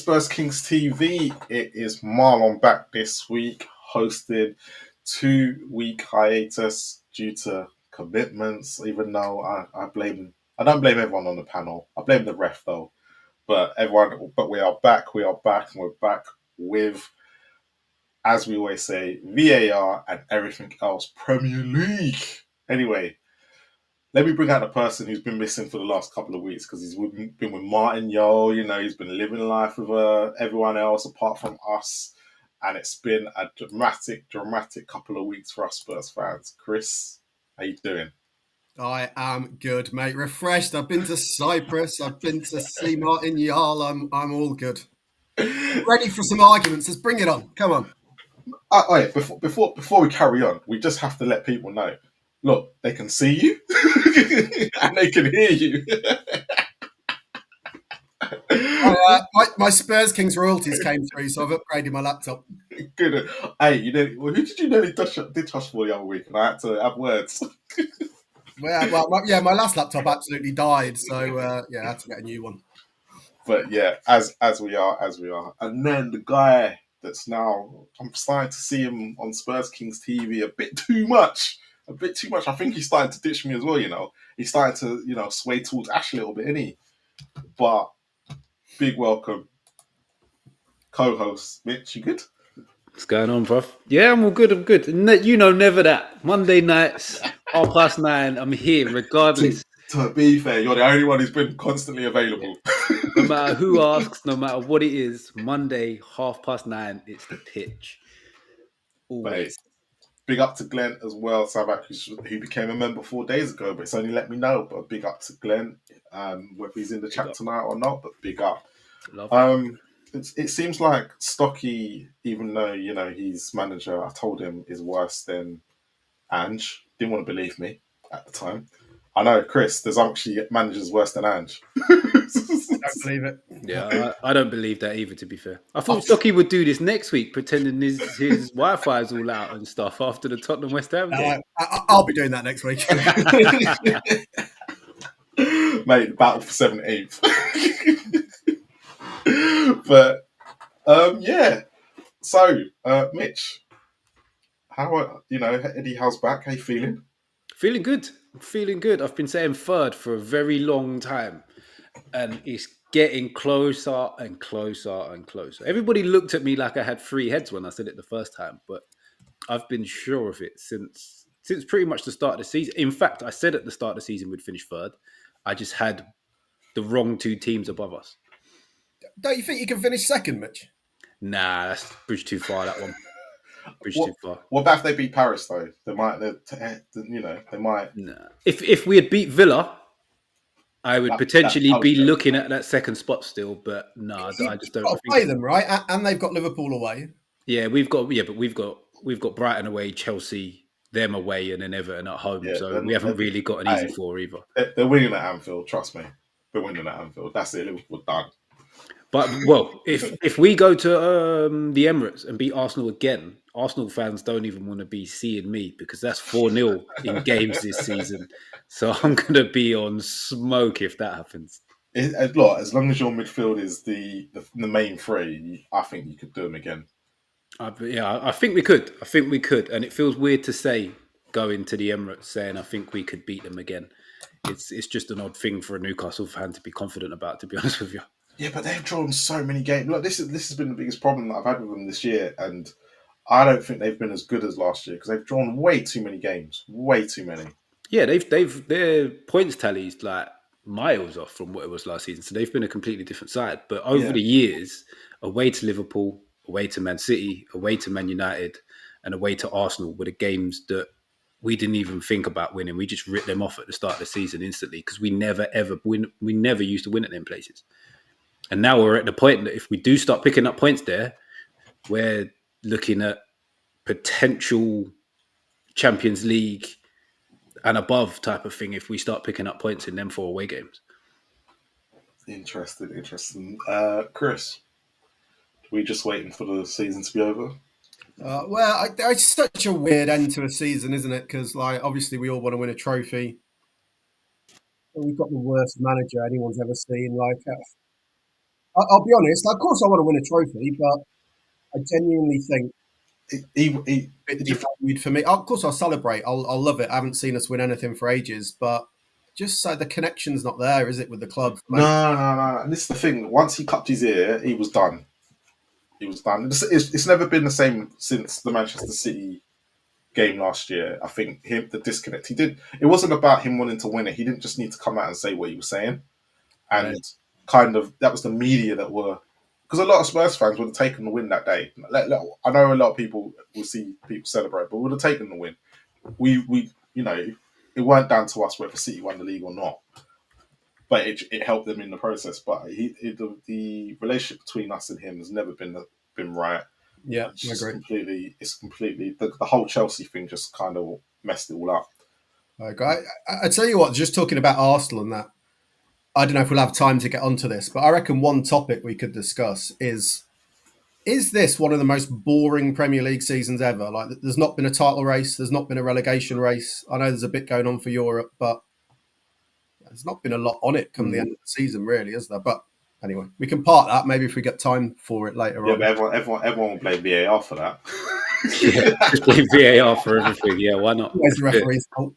Spurs Kings TV. It is Marlon back this week, hosted 2-week hiatus due to commitments. Even though I don't blame everyone on the panel. I blame the ref though. But we are back. We are back, and we're back with, as we always say, VAR and everything else Premier League. Anyway, let me bring out the person who's been missing for the last couple of weeks, because he's been with Martin Yo. He's been living life with everyone else apart from us, and it's been a dramatic couple of weeks for us Spurs fans. Chris, how you doing? I am good, mate. Refreshed. I've been to Cyprus. I've been to see Martin Jarl. I'm all good. Ready for some arguments. Let's bring it on. Come on. Before we carry on, we just have to let people know. Look, they can see you and they can hear you. My Spurs Kings royalties came through, so I've upgraded my laptop. Good. Hey, who did you nearly touch for the other week? And I had to have words. My last laptop absolutely died, so I had to get a new one. But yeah, as we are. And then the guy that's now, I'm starting to see him on Spurs Kings TV a bit too much. I think he's starting to ditch me as well, He's starting to, sway towards Ash a little bit, isn't he? But big welcome, co-host Mitch. You good? What's going on, bruv? Yeah, I'm all good. Never that. Monday nights, 9:30, I'm here regardless. To be fair, you're the only one who's been constantly available. No matter who asks, no matter what it is, Monday, 9:30, it's the pitch. Always. But big up to Glenn as well, Savak, who became a member 4 days ago, but it's only let me know. But big up to Glenn, whether he's in the chat tonight or not, but big up. It seems like Stocky, even though, he's manager, I told him, is worse than Ange. Didn't want to believe me at the time. I know, Chris, there's actually managers worse than Ange. Don't believe it. Yeah, I don't believe that either, to be fair. I thought Stocky would do this next week, pretending his Wi-Fi is all out and stuff after the Tottenham West Ham game. I'll be doing that next week. Mate, battle for 7th, 8th. But, yeah. So, Mitch, how, Eddie Howe's back? How you feeling? Feeling good. I've been saying third for a very long time, and it's getting closer and closer and closer. Everybody looked at me like I had 3 heads when I said it the first time, but I've been sure of it since pretty much the start of the season. In fact, I said at the start of the season we'd finish third. I just had the wrong 2 teams above us. Don't you think you can finish second, Mitch? Nah, that's bridge too far, that one. Too far. What about if they beat Paris, though? They might. Nah. If we had beat Villa, I would potentially be looking at that second spot still, but no, I just don't. Play them, right? And they've got Liverpool away. Yeah, we've got Brighton away, Chelsea, them away, and then Everton at home. Yeah, so we haven't really got an easy 4 either. They're winning at Anfield, trust me. They're winning at Anfield. That's it. Liverpool done. But if we go to the Emirates and beat Arsenal again, Arsenal fans don't even want to be seeing me, because that's 4-0 in games this season. So I'm going to be on smoke if that happens. As long as your midfield is the main 3, I think you could do them again. I think we could. And it feels weird to say, going to the Emirates saying I think we could beat them again. It's just an odd thing for a Newcastle fan to be confident about, to be honest with you. Yeah, but they've drawn so many games. Look, this has been the biggest problem that I've had with them this year, and I don't think they've been as good as last year, because they've drawn way too many games. Way too many. Yeah, their points tallies like miles off from what it was last season, so they've been a completely different side. But over the years, away to Liverpool, away to Man City, away to Man United, and away to Arsenal were the games that we didn't even think about winning. We just ripped them off at the start of the season instantly, because we never ever win. We never used to win at them places. And now we're at the point that if we do start picking up points there, we're looking at potential Champions League and above type of thing if we start picking up points in them 4 away games. Interesting. Chris, are we just waiting for the season to be over? It's such a weird end to a season, isn't it? Because, obviously we all want to win a trophy. We've got the worst manager anyone's ever seen. I'll be honest. Of course, I want to win a trophy, but I genuinely think bit devalued for me. Of course, I'll celebrate. I'll love it. I haven't seen us win anything for ages, but just so the connection's not there, is it, with the club? No. And this is the thing. Once he cupped his ear, he was done. He was done. It's never been the same since the Manchester City game last year. I think the disconnect. It wasn't about him wanting to win it. He didn't just need to come out and say what he was saying. And kind of, that was the media that were, because a lot of Spurs fans would have taken the win that day. I know a lot of people will see people celebrate, but would have taken the win. We it weren't down to us whether City won the league or not, but it helped them in the process. But the relationship between us and him has never been right. Yeah, I agree. It's completely the whole Chelsea thing just kind of messed it all up. I agree. I tell you what, just talking about Arsenal and that, I don't know if we'll have time to get onto this, but I reckon one topic we could discuss is this one of the most boring Premier League seasons ever? Like, there's not been a title race, there's not been a relegation race. I know there's a bit going on for Europe, but there's not been a lot on it come the end of the season, really, is there? But anyway, we can part that maybe if we get time for it later on. Yeah, but everyone will blame VAR for that. Just blame VAR for everything. Yeah, why not? Where's the referee's fault?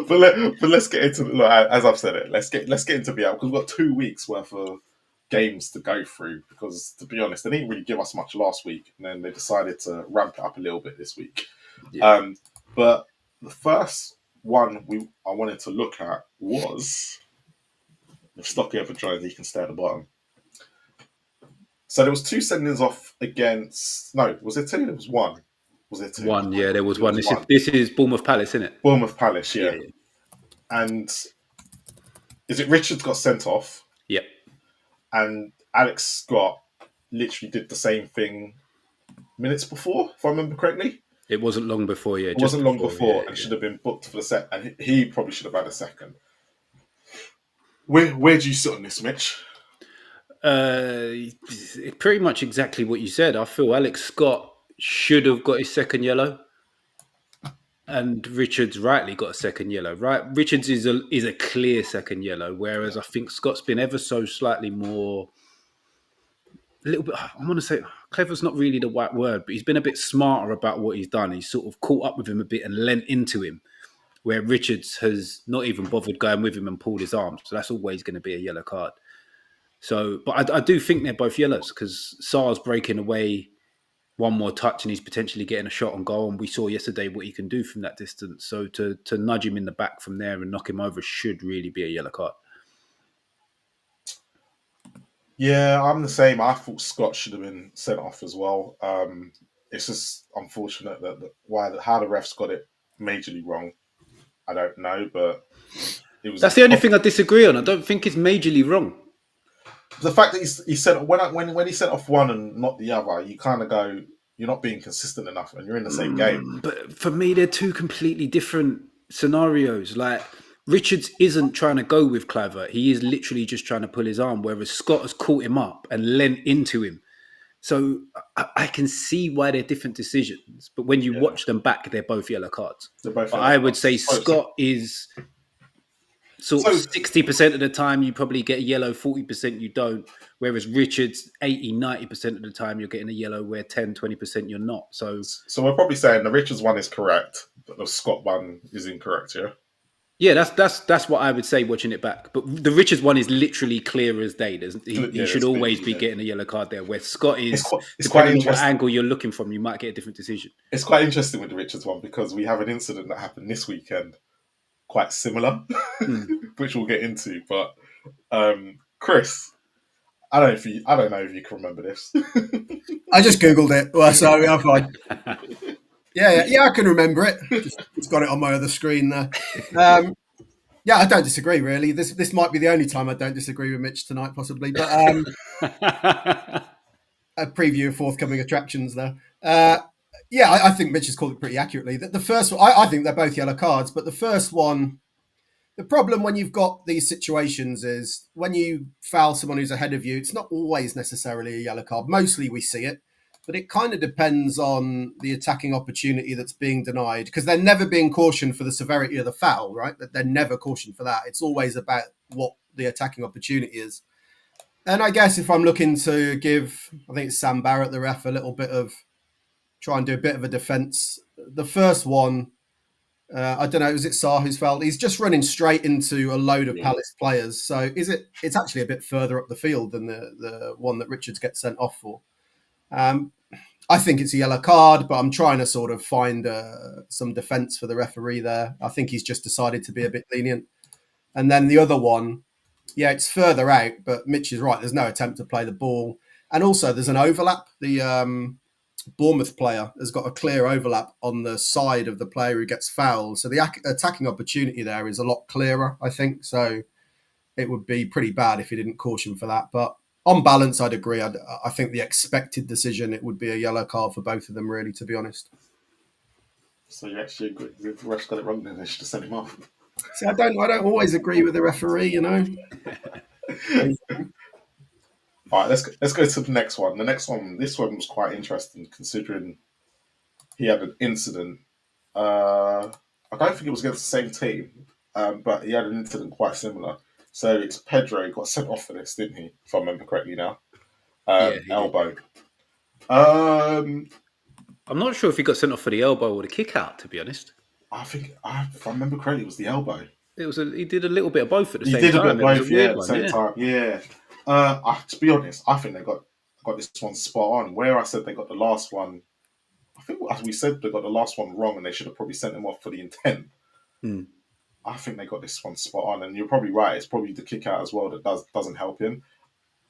But let's get into as I've said it. Let's get into VAR because we've got 2 weeks worth of games to go through. Because to be honest, they didn't really give us much last week, and then they decided to ramp it up a little bit this week. Yeah. But the first one I wanted to look at was, if Stocky ever joins, he can stay at the bottom. So there was 2 sendings off against. No, was there 2? There was 1. Was there 2? 1, yeah, there was one. This is Bournemouth Palace, isn't it? Bournemouth Palace, yeah. And is it Richards got sent off? Yep. And Alex Scott literally did the same thing minutes before, if I remember correctly. It wasn't long before, yeah. It wasn't long before, and should have been booked for the set. And he probably should have had a second. Where do you sit on this, Mitch? Pretty much exactly what you said. I feel Alex Scott should have got his second yellow, and Richards rightly got a second yellow. Right, Richards is a clear second yellow, whereas I think Scott's been ever so slightly more, a little bit. I want to say clever's not really the right word, but he's been a bit smarter about what he's done. He's sort of caught up with him a bit and lent into him, where Richards has not even bothered going with him and pulled his arm. So that's always going to be a yellow card. So, but I do think they're both yellows because Sarr's breaking away one more touch and he's potentially getting a shot on goal. And we saw yesterday what he can do from that distance. So to nudge him in the back from there and knock him over should really be a yellow card. Yeah, I'm the same. I thought Scott should have been sent off as well. It's just unfortunate how the refs got it majorly wrong. I don't know, but it was. That's the only thing I disagree on. I don't think it's majorly wrong. The fact that he said when he sent off one and not the other, you kind of go, you're not being consistent enough, and you're in the same game. But for me, they're 2 completely different scenarios. Like Richards isn't trying to go with Clever; he is literally just trying to pull his arm. Whereas Scott has caught him up and lent into him. So I can see why they're different decisions. But when you watch them back, they're both yellow cards. I would say Scott is sort of 60% of the time you probably get a yellow, 40% you don't. Whereas Richards, 80, 90% of the time you're getting a yellow where 10, 20% you're not. So we're probably saying the Richards one is correct, but the Scott one is incorrect, yeah? Yeah, that's what I would say watching it back. But the Richards one is literally clear as day. He should always be getting a yellow card there. Where Scott is, depending on what angle you're looking from, you might get a different decision. It's quite interesting with the Richards one because we have an incident that happened this weekend, quite similar, which we'll get into. But Chris, I don't know if you can remember this. I just googled it, so I'm fine. Yeah, I can remember it. Just got it on my other screen there. Yeah, I don't disagree, really. This might be the only time I don't disagree with Mitch tonight, possibly. But a preview of forthcoming attractions there. Yeah, I think Mitch has called it pretty accurately. The first one, I think they're both yellow cards, but the first one, the problem when you've got these situations is when you foul someone who's ahead of you, it's not always necessarily a yellow card. Mostly we see it. But it kind of depends on the attacking opportunity that's being denied because they're never being cautioned for the severity of the foul, right? They're never cautioned for that. It's always about what the attacking opportunity is. And I guess if I'm looking to give, I think it's Sam Barrett, the ref, a little bit of, try and do a bit of a defence. The first one, I don't know, was it Sarr who's fouled? He's just running straight into a load of Palace players. So it's actually a bit further up the field than the one that Richards gets sent off for. I think it's a yellow card, but I'm trying to sort of find some defence for the referee there. I think he's just decided to be a bit lenient. And then the other one, yeah, it's further out, but Mitch is right. There's no attempt to play the ball. And also there's an overlap. The Bournemouth player has got a clear overlap on the side of the player who gets fouled. So the attacking opportunity there is a lot clearer, I think. So it would be pretty bad if he didn't caution for that. But on balance, I'd agree. I think the expected decision, it would be a yellow card for both of them, really, to be honest. So you actually agree? If the ref's got it wrong, then they should have sent him off. See, I don't always agree with the referee, you know. All right, let's go to the next one. The next one, this one was quite interesting considering he had an incident. I don't think it was against the same team, but he had an incident quite similar. So it's Pedro got sent off for this, didn't he? If I remember correctly now. Elbow. I'm not sure if he got sent off for the elbow or the kick out, to be honest. I think, if I remember correctly, it was the elbow. He did a little bit of both at the same time. He did a bit of both, at the same time. Yeah. To be honest, I think they got this one spot on. Where I said they got the last one, I think as we said they got the last one wrong, and they should have probably sent him off for the intent. I think they got this one spot on, and you're probably right. It's probably the kick out as well that doesn't help him.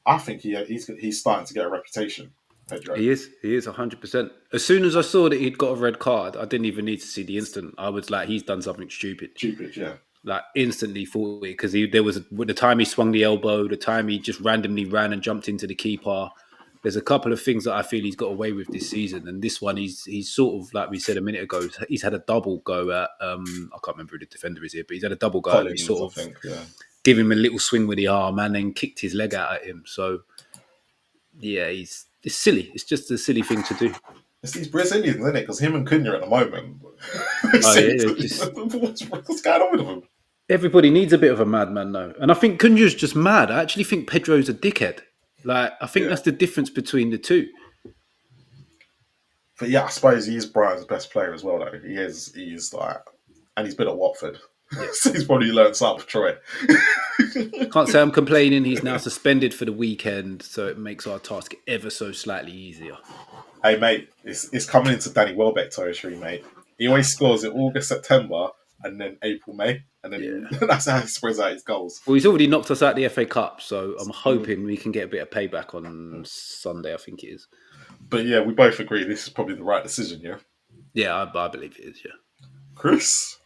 I think he's starting to get a reputation. Pedro. He is 100%. As soon as I saw that he'd got a red card, I didn't even need to see the instant. I was like, he's done something stupid. Yeah. Like instantly thought it, because there was the time he swung the elbow, the time he just randomly ran and jumped into the keeper. There's a couple of things that I feel he's got away with this season, and this one he's sort of, like we said a minute ago, he's had a double go at I can't remember who the defender is here, but he's had a double go Collins, at him, sort of think, give him a little swing with the arm and then kicked his leg out at him. So yeah, it's silly. It's just a silly thing to do. It's these Brazilians, isn't it? Because him and Cunha at the moment. What's going on with them? Everybody needs a bit of a madman though. And I think Cunha's just mad. I actually think Pedro's a dickhead. Like, I think that's the difference between the two. But yeah, I suppose he is Brian's best player as well, though. He's like, and he's been at Watford. So he's probably learned something from Troy. Can't say I'm complaining. He's now suspended for the weekend, so it makes our task ever so slightly easier. Hey, mate, it's coming into Danny Welbeck territory, mate. He always scores in August, September, and then April, May. And then that's how he spreads out his goals. Well, he's already knocked us out the FA Cup, so I'm hoping we can get a bit of payback on Sunday, I think it is. But yeah, we both agree this is probably the right decision, yeah? Yeah, I believe it is, yeah. Chris?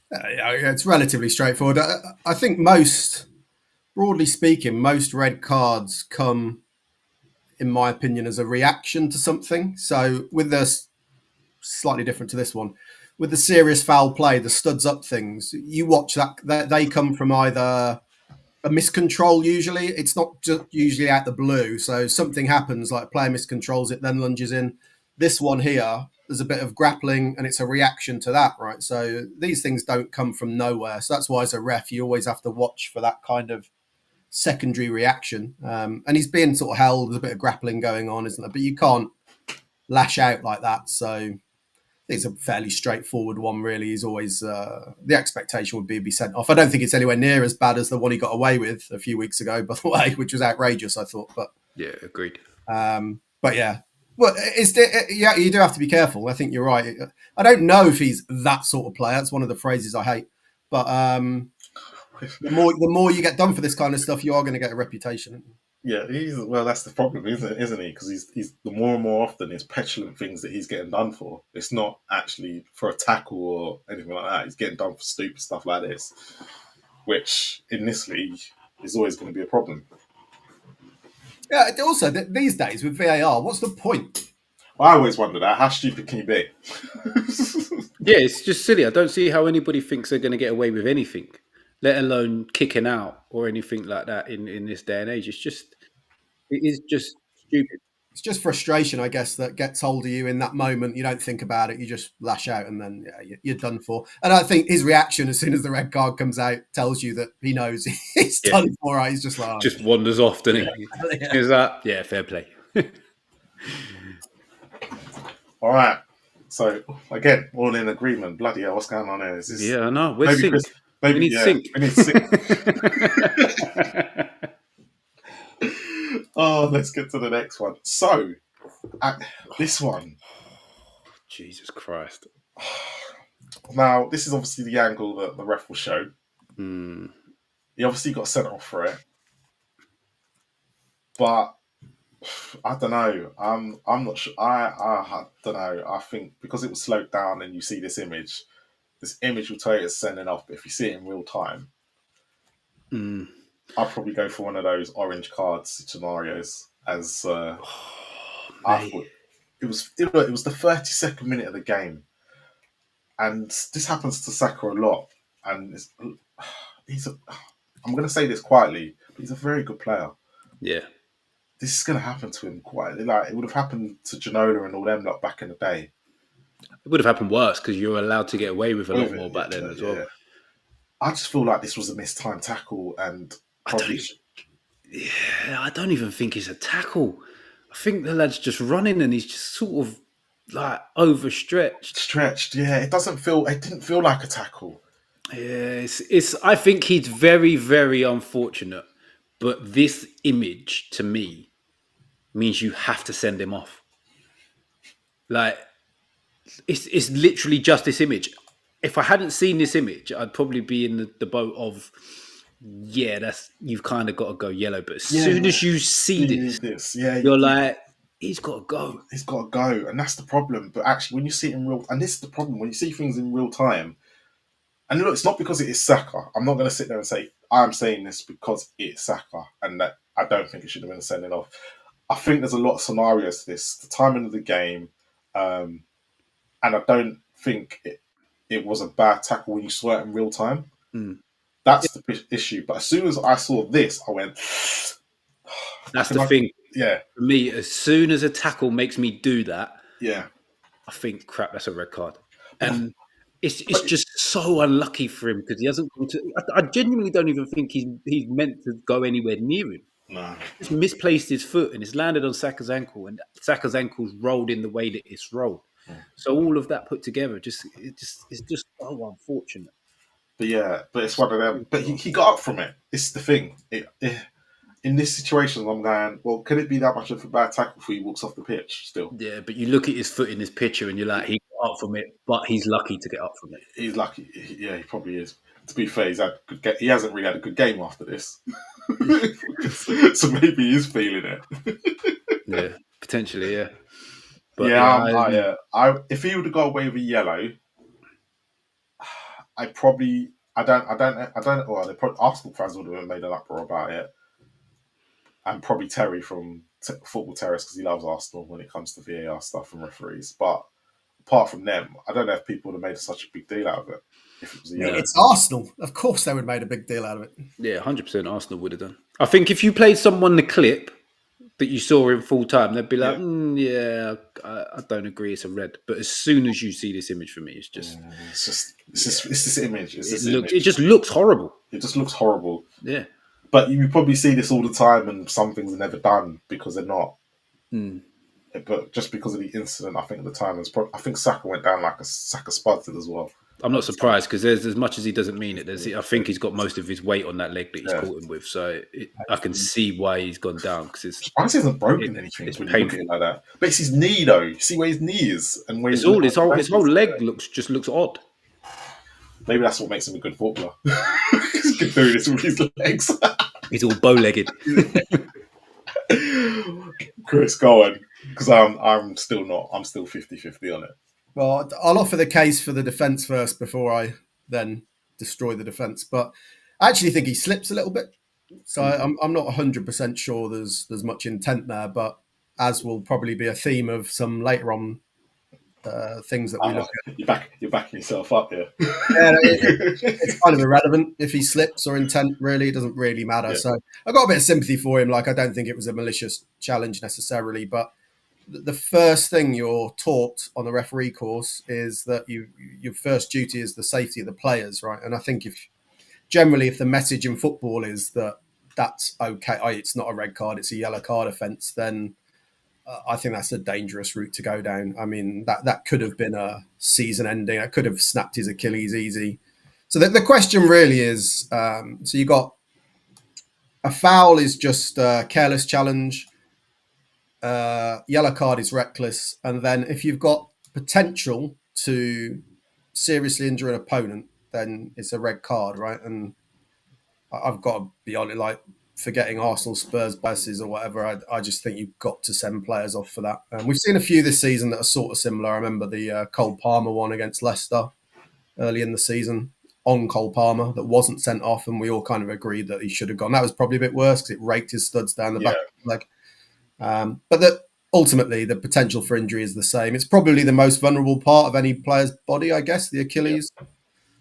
It's relatively straightforward. I think broadly speaking, most red cards come, in my opinion, as a reaction to something. So with this, slightly different to this one, with the serious foul play, the studs up things, you watch that they come from either a miscontrol usually. It's not just usually out the blue. So something happens, like a player miscontrols it, then lunges in. This one here, there's a bit of grappling and it's a reaction to that, right? So these things don't come from nowhere. So that's why as a ref, you always have to watch for that kind of secondary reaction. And he's being sort of held, there's a bit of grappling going on, isn't there? But you can't lash out like that. So it's a fairly straightforward one, really. He's always, the expectation would be sent off. I don't think it's anywhere near as bad as the one he got away with a few weeks ago, by the way, which was outrageous, I thought. But yeah, agreed. But yeah. Well, you do have to be careful. I think you're right. I don't know if he's that sort of player. That's one of the phrases I hate. But the more you get done for this kind of stuff, you are going to get a reputation. Yeah, that's the problem, isn't he? Because he's the more and more often it's petulant things that he's getting done for. It's not actually for a tackle or anything like that. He's getting done for stupid stuff like this, which in this league is always going to be a problem. Yeah. Also, these days with VAR, what's the point? I always wonder that. How stupid can you be? Yeah, it's just silly. I don't see how anybody thinks they're going to get away with anything, let alone kicking out or anything like that in this day and age. It is just stupid. It's just frustration, I guess, that gets hold of you in that moment. You don't think about it. You just lash out, and then you're done for. And I think his reaction as soon as the red card comes out tells you that he knows he's done for. Right? He's just like, just wanders off, doesn't he? Is that fair play? All right. So again, all in agreement. Bloody hell, what's going on here? Is this, Yeah, I know. We're sync. Maybe we need sync. We need sync. Oh, let's get to the next one. So, this one. Jesus Christ. Now, this is obviously the angle that the ref will show. Mm. He obviously got sent off for it. But I don't know. I'm not sure. I don't know. I think because it was slowed down and you see this image will tell you it's sending off. But if you see it in real time, I'd probably go for one of those orange cards scenarios. As I thought, it was the 32nd minute of the game, and this happens to Saka a lot. And I'm going to say this quietly, but he's a very good player. Yeah. This is going to happen to him quietly. Like it would have happened to Ginola and all them lot back in the day. It would have happened worse because you were allowed to get away with a lot more back then as well. I just feel like this was a mistimed tackle, and probably. I don't even think it's a tackle. I think the lad's just running and he's just sort of like overstretched. Stretched, yeah. It didn't feel like a tackle. Yeah, I think he's very, very unfortunate. But this image to me means you have to send him off. Like, it's literally just this image. If I hadn't seen this image, I'd probably be in the boat of, you've kind of got to go yellow. But as soon as you see this, you're like, he's got to go. He's got to go. And that's the problem. But actually, when you see it in real... And this is the problem. When you see things in real time... And look, it's not because it is Saka. I'm not going to sit there and say, I'm saying this because it's Saka. And that I don't think it should have been sending off. I think there's a lot of scenarios to this. The timing of the game... and I don't think it was a bad tackle when you saw it in real time. That's the issue. But as soon as I saw this, I went... That's the thing. Yeah. For me, as soon as a tackle makes me do that, I think, crap, that's a red card. And it's just so unlucky for him because he hasn't gone to... I genuinely don't even think he's meant to go anywhere near him. No. He's misplaced his foot and it's landed on Saka's ankle, and Saka's ankle's rolled in the way that it's rolled. So all of that put together, it's just so unfortunate. But it's one of them. But he got up from it. It's the thing. In this situation, I'm going, well, could it be that much of a bad tackle before he walks off the pitch still? Yeah, but you look at his foot in this picture and you're like, he got up from it, but he's lucky to get up from it. He's lucky. Yeah, he probably is. To be fair, he hasn't really had a good game after this. So maybe he is feeling it. Yeah, potentially, yeah. But if he would have got away with a yellow, Arsenal fans would have made an uproar about it. And probably Terry from Football Terrace, because he loves Arsenal when it comes to VAR stuff and referees. But apart from them, I don't know if people would have made such a big deal out of it. If it was it's Arsenal. Of course they would have made a big deal out of it. Yeah, 100% Arsenal would have done. I think if you played someone the clip that you saw in full time, they'd be like, I don't agree, it's a red. But as soon as you see this image for me, it's this image. It just looks horrible. It just looks horrible. Yeah. But you probably see this all the time, and some things are never done because they're not. But just because of the incident, I think at the time, I think Saka went down like a Saka sputtered as well. I'm not surprised because there's as much as he doesn't mean it. I think he's got most of his weight on that leg that he's caught him with, so I can see why he's gone down. Because he hasn't broken anything. It's painful like that. But it's his knee, though. See where his knee is, and where his whole leg looks odd. Maybe that's what makes him a good footballer. He can do this with his legs. He's all bow-legged. Chris, go on, because I'm still not. I'm still 50-50 on it. Well, I'll offer the case for the defence first before I then destroy the defence. But I actually think he slips a little bit. So I'm not 100% sure there's much intent there. But as will probably be a theme of some later on things that we look at. You're backing yourself up here. Yeah, it's kind of irrelevant if he slips or intent, really. It doesn't really matter. Yeah. So I've got a bit of sympathy for him. Like, I don't think it was a malicious challenge necessarily. But the first thing you're taught on the referee course is that your first duty is the safety of the players, right? And I think if the message in football is that that's okay, it's not a red card, it's a yellow card offence, then I think that's a dangerous route to go down. I mean, that could have been a season ending. I could have snapped his Achilles easy. So the question really is, so you got a foul is just a careless challenge. Yellow card is reckless. And then if you've got potential to seriously injure an opponent, then it's a red card, right? And I've got to be honest, like forgetting Arsenal, Spurs, biases or whatever, I just think you've got to send players off for that. We've seen a few this season that are sort of similar. I remember the Cole Palmer one against Leicester early in the season on Cole Palmer that wasn't sent off, and we all kind of agreed that he should have gone. That was probably a bit worse because it raked his studs down the back of the leg. But ultimately, the potential for injury is the same. It's probably the most vulnerable part of any player's body, I guess, the Achilles. Yeah.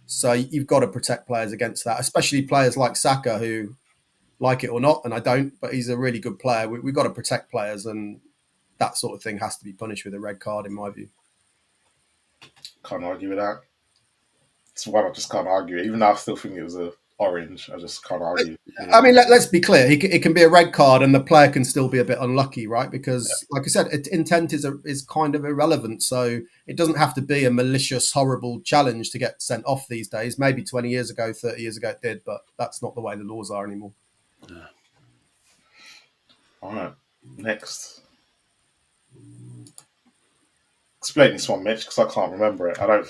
So you've got to protect players against that, especially players like Saka, who, like it or not, and I don't, but he's a really good player. We've got to protect players, and that sort of thing has to be punished with a red card, in my view. Can't argue with that. It's one I just can't argue. Even though I still think it was a orange, I just can't argue. I mean, let's be clear. It can be a red card, and the player can still be a bit unlucky, right? Because, like I said, intent is kind of irrelevant. So it doesn't have to be a malicious, horrible challenge to get sent off these days. Maybe 20 years ago, 30 years ago it did, but that's not the way the laws are anymore. Yeah. All right, next. Explain this one, Mitch, because I can't remember it. I don't.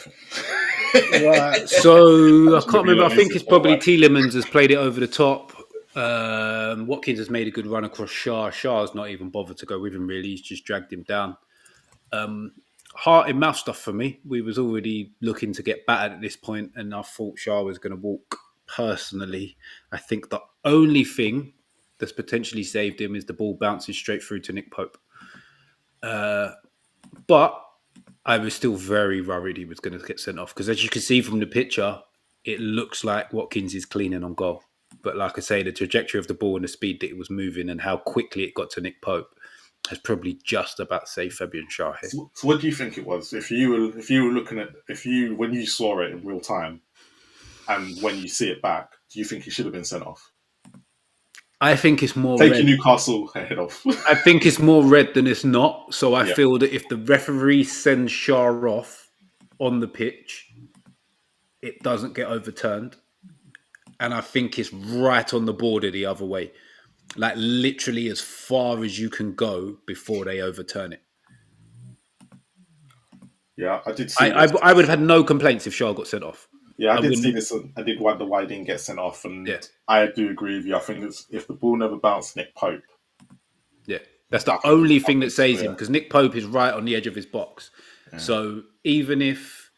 Right. So I can't remember. I think it's probably Tielemans has played it over the top. Watkins has made a good run across Shah. Shah's not even bothered to go with him, really. He's just dragged him down. Heart in mouth stuff for me. We was already looking to get battered at this point, and I thought Shah was going to walk. Personally, I think the only thing that's potentially saved him is the ball bouncing straight through to Nick Pope. But I was still very worried he was going to get sent off because, as you can see from the picture, it looks like Watkins is cleaning on goal. But like I say, the trajectory of the ball and the speed that it was moving and how quickly it got to Nick Pope has probably just about saved Fabian Schär here. So what do you think it was? If you were looking at when you saw it in real time, and when you see it back, do you think he should have been sent off? I think it's more taking Newcastle head off. I think it's more red than it's not. So I feel that if the referee sends Schär off on the pitch, it doesn't get overturned. And I think it's right on the border the other way. Like literally as far as you can go before they overturn it. Yeah, I did see this. I would have had no complaints if Schär got sent off. Yeah, I did see this. I did wonder why he didn't get sent off, and I do agree with you. I think it's, if the ball never bounced Nick Pope, that's the only thing that saves him, because Nick Pope is right on the edge of his box. Yeah. So even if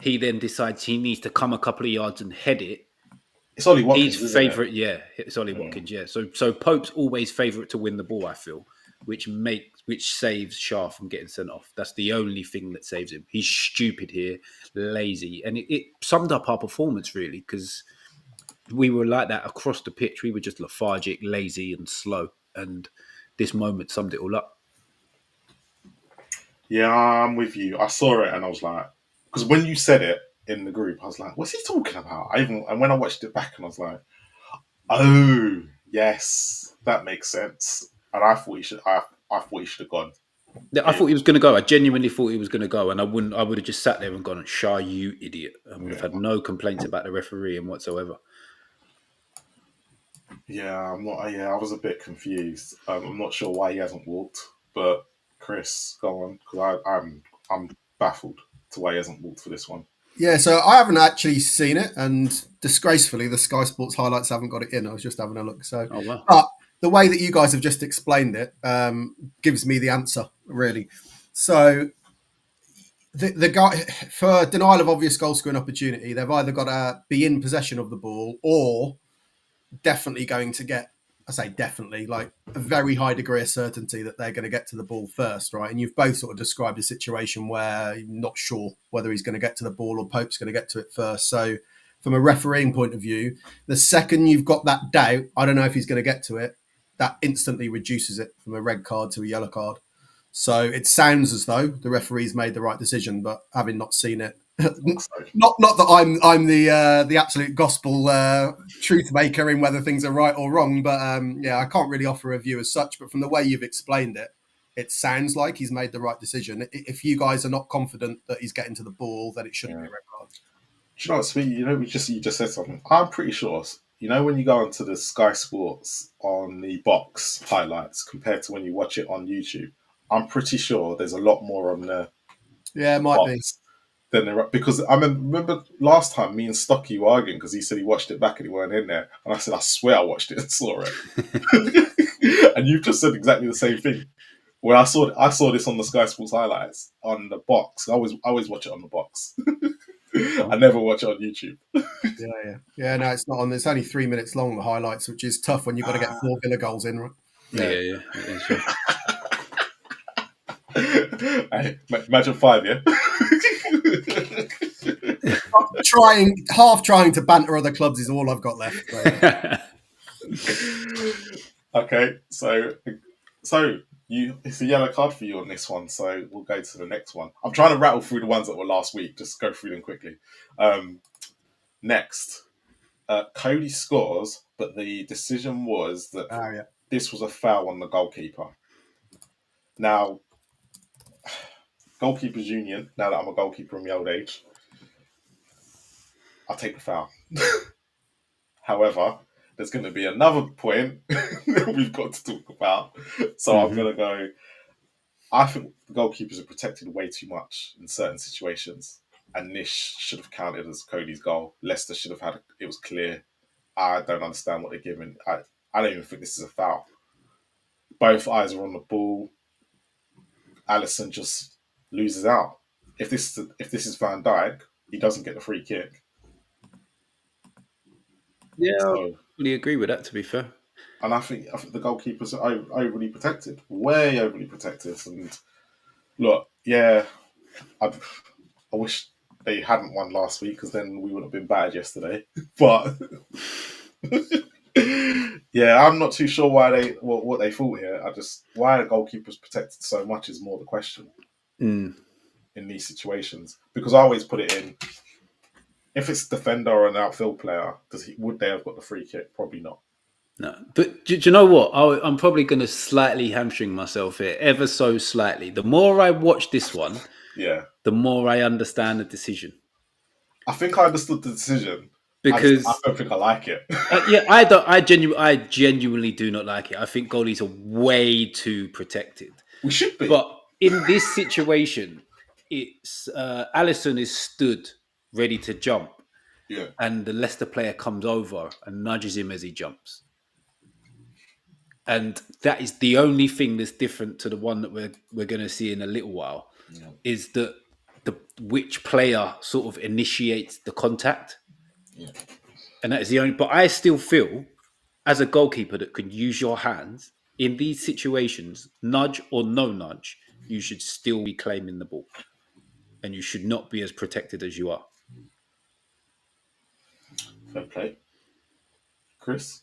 he then decides he needs to come a couple of yards and head it, it's Ollie Watkins. He's favourite, it's Ollie Watkins. Yeah, so Pope's always favourite to win the ball. I feel, which saves Schär from getting sent off. That's the only thing that saves him. He's stupid here, lazy. And it summed up our performance, really, because we were like that across the pitch. We were just lethargic, lazy and slow. And this moment summed it all up. Yeah, I'm with you. I saw it and I was like... Because when you said it in the group, I was like, what's he talking about? And when I watched it back, and I was like, oh, yes, that makes sense. And I thought he should have gone. Yeah, I thought he was going to go. I genuinely thought he was going to go, and I would have just sat there and gone, "Schär, you idiot!" And would have had no complaints about the referee and whatsoever. Yeah, I was a bit confused. I'm not sure why he hasn't walked, but Chris, go on, because I'm baffled to why he hasn't walked for this one. Yeah, so I haven't actually seen it, and disgracefully, the Sky Sports highlights haven't got it in. I was just having a look. So, but the way that you guys have just explained it gives me the answer, really. So the guy, for denial of obvious goal scoring opportunity, they've either got to be in possession of the ball or definitely going to get, I say definitely, like a very high degree of certainty that they're going to get to the ball first, right? And you've both sort of described a situation where you're not sure whether he's going to get to the ball or Pope's going to get to it first. So from a refereeing point of view, the second you've got that doubt, I don't know if he's going to get to it, that instantly reduces it from a red card to a yellow card. So it sounds as though the referee's made the right decision, but having not seen it, So, not that I'm the absolute gospel truth maker in whether things are right or wrong, but yeah, I can't really offer a view as such. But from the way you've explained it, it sounds like he's made the right decision. If you guys are not confident that he's getting to the ball, then it shouldn't be a red card. do you know what, sweet? You just said something. I'm pretty sure. When you go onto the Sky Sports on the box highlights compared to when you watch it on YouTube, I'm pretty sure there's a lot more on the Yeah, it might be. box than there are, because I remember last time me and Stocky were arguing because he said he watched it back and he weren't in there, and I said I swear I watched it and saw it, and you've just said exactly the same thing. When I saw this on the Sky Sports highlights on the box. I always watch it on the box. I never watch it on YouTube. Yeah. No, it's not on. It's only 3 minutes long, the highlights, which is tough when you've got to get 4 Villa goals in, right? Yeah. Sure. Hey, imagine 5, yeah. Trying to banter other clubs is all I've got left. Okay, so it's a yellow card for you on this one, so we'll go to the next one. I'm trying to rattle through the ones that were last week, just go through them quickly. Next, Cody scores, but the decision was that this was a foul on the goalkeeper. Now, goalkeepers union, now that I'm a goalkeeper in my old age, I'll take the foul. However, there's going to be another point that we've got to talk about. So I'm going to go, I think the goalkeepers are protected way too much in certain situations. And this should have counted as Cody's goal. Leicester should have had it was clear. I don't understand what they're giving. I don't even think this is a foul. Both eyes are on the ball. Alisson just loses out. If this is Van Dijk, he doesn't get the free kick. Yeah, I really agree with that, to be fair. And I think the goalkeepers are overly protected, way overly protected. And look, yeah, I wish they hadn't won last week because then we would have been battered yesterday. But yeah, I'm not too sure why what they thought here. Why the goalkeepers protected so much is more the question in these situations. Because I always put it in. If it's a defender or an outfield player, would they have got the free kick? Probably not. No, but do you know what? I'm probably going to slightly hamstring myself here, ever so slightly. The more I watch this one, the more I understand the decision. I think I understood the decision because I don't think I like it. Yeah, I genuinely do not like it. I think goalies are way too protected. We should be, but in this situation, it's Alisson is stood ready to jump, and the Leicester player comes over and nudges him as he jumps. And that is the only thing that's different to the one that we're going to see in a little while, is that which player sort of initiates the contact. Yeah. And that is the only. But I still feel, as a goalkeeper that can use your hands in these situations, nudge or no nudge, you should still be claiming the ball, and you should not be as protected as you are. Fair play, Chris.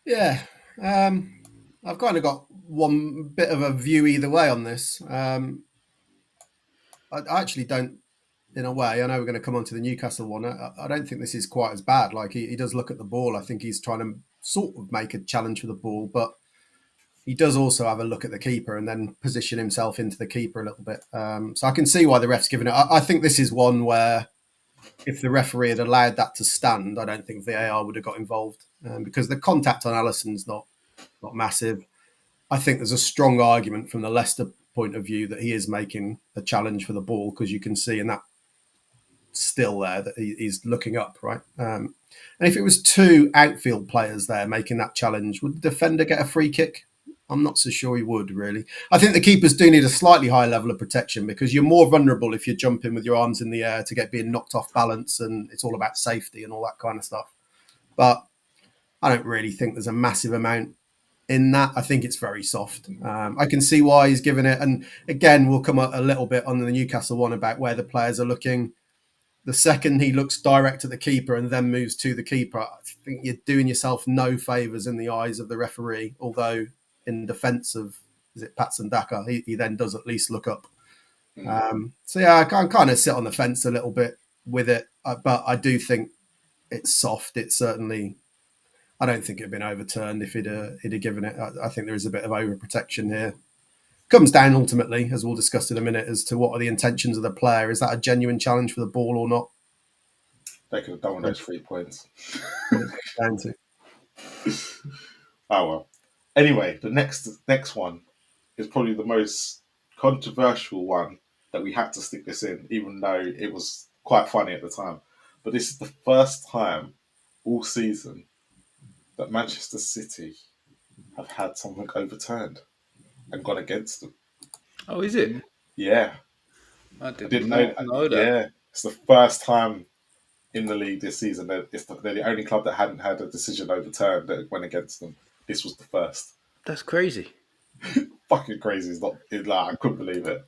Yeah, I've kind of got one bit of a view either way on this. I actually don't, in a way. I know we're going to come on to the Newcastle one. I don't think this is quite as bad. Like he does look at the ball. I think he's trying to sort of make a challenge for the ball, but he does also have a look at the keeper and then position himself into the keeper a little bit. So I can see why the ref's giving it. I think this is one where if the referee had allowed that to stand, I don't think VAR would have got involved because the contact on Alisson's not massive. I think there's a strong argument from the Leicester point of view that he is making a challenge for the ball because you can see in that still there that he's looking up, right? And if it was two outfield players there making that challenge, would the defender get a free kick? I'm not so sure he would, really. I think the keepers do need a slightly higher level of protection because you're more vulnerable if you're jumping with your arms in the air to being knocked off balance, and it's all about safety and all that kind of stuff. But I don't really think there's a massive amount in that. I think it's very soft. I can see why he's given it. And again, we'll come up a little bit on the Newcastle one about where the players are looking. The second he looks direct at the keeper and then moves to the keeper, I think you're doing yourself no favours in the eyes of the referee, although in defence of is it Patson Daka? He then does at least look up. So yeah, I can kind of sit on the fence a little bit with it, but I do think it's soft. It's certainly, I don't think it'd been overturned if he'd have given it. I think there is a bit of overprotection here. Comes down ultimately, as we'll discuss in a minute, as to what are the intentions of the player. Is that a genuine challenge for the ball or not? They could have done with those 3 points. Down to. Oh well. Anyway, the next one is probably the most controversial one that we had to stick this in, even though it was quite funny at the time. But this is the first time all season that Manchester City have had something overturned and gone against them. Oh, is it? Yeah. I didn't know that. Yeah. It's the first time in the league this season that they're the only club that hadn't had a decision overturned that went against them. This was the first. That's crazy. Fucking crazy. I couldn't believe it.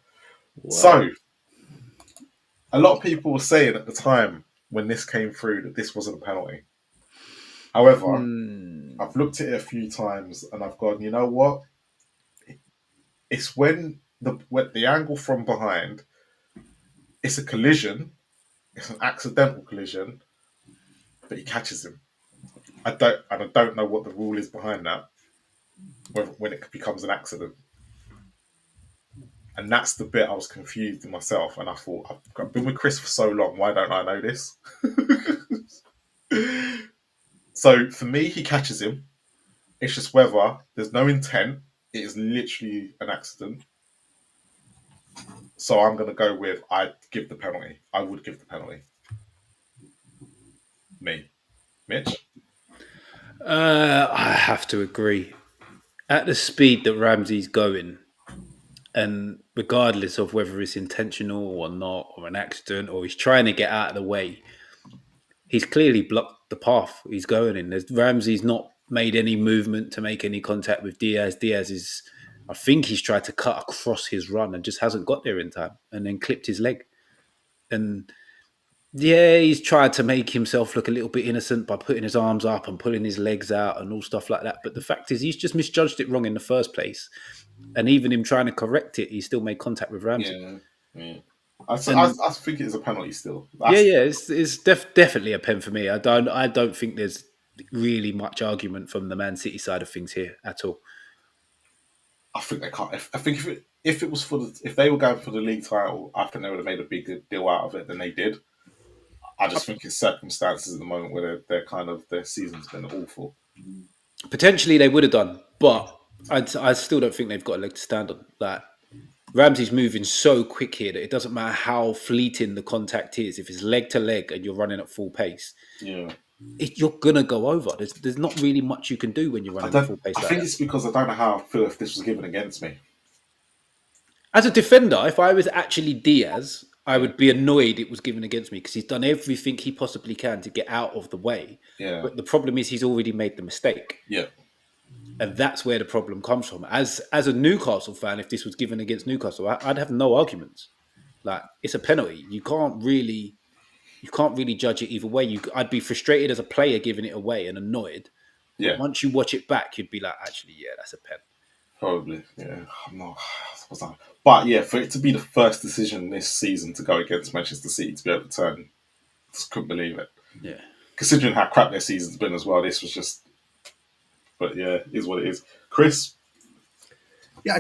Wow. So, a lot of people were saying at the time when this came through that this wasn't a penalty. However, I've looked at it a few times and I've gone, you know what? It's when the angle from behind, it's a collision, it's an accidental collision, but he catches him. I don't know what the rule is behind that when it becomes an accident. And that's the bit I was confused in myself, and I thought, I've been with Chris for so long, why don't I know this? So for me, he catches him. It's just whether there's no intent. It is literally an accident. So I'm going to go with I'd give the penalty. I would give the penalty. Me. Mitch? I have to agree. At the speed that Ramsey's going, and regardless of whether it's intentional or not, or an accident, or he's trying to get out of the way, he's clearly blocked the path he's going in. Ramsey's not made any movement to make any contact with Diaz. Diaz is, I think he's tried to cut across his run and just hasn't got there in time, and then clipped his leg. And yeah, he's tried to make himself look a little bit innocent by putting his arms up and pulling his legs out and all stuff like that. But the fact is, he's just misjudged it wrong in the first place. And even him trying to correct it, he still made contact with Ramsey. Yeah. I think it's a penalty still. It's definitely a pen for me. I don't think there's really much argument from the Man City side of things here at all. I think they can't. I think if it was if they were going for the league title, I think they would have made a bigger deal out of it than they did. I just think it's circumstances at the moment where their season's been awful. Potentially they would have done, but I still don't think they've got a leg to stand on. Like, Ramsey's moving so quick here that it doesn't matter how fleeting the contact is. If it's leg to leg and you're running at full pace, you're gonna go over. There's not really much you can do when you're running at full pace. I think it's because I don't know how I feel if this was given against me. As a defender, if I was actually Diaz, I would be annoyed it was given against me because he's done everything he possibly can to get out of the way. Yeah. But the problem is he's already made the mistake. Yeah. And that's where the problem comes from. As a Newcastle fan, if this was given against Newcastle, I'd have no arguments. Like, it's a penalty. You can't really judge it either way. I'd be frustrated as a player giving it away and annoyed. Yeah. But once you watch it back, you'd be like, actually, yeah, that's a pen. Probably, yeah. I'm not. But yeah, for it to be the first decision this season to go against Manchester City to be overturned, just couldn't believe it. Yeah. Considering how crap their season's been as well, this was just. But yeah, it is what it is. Chris? Yeah,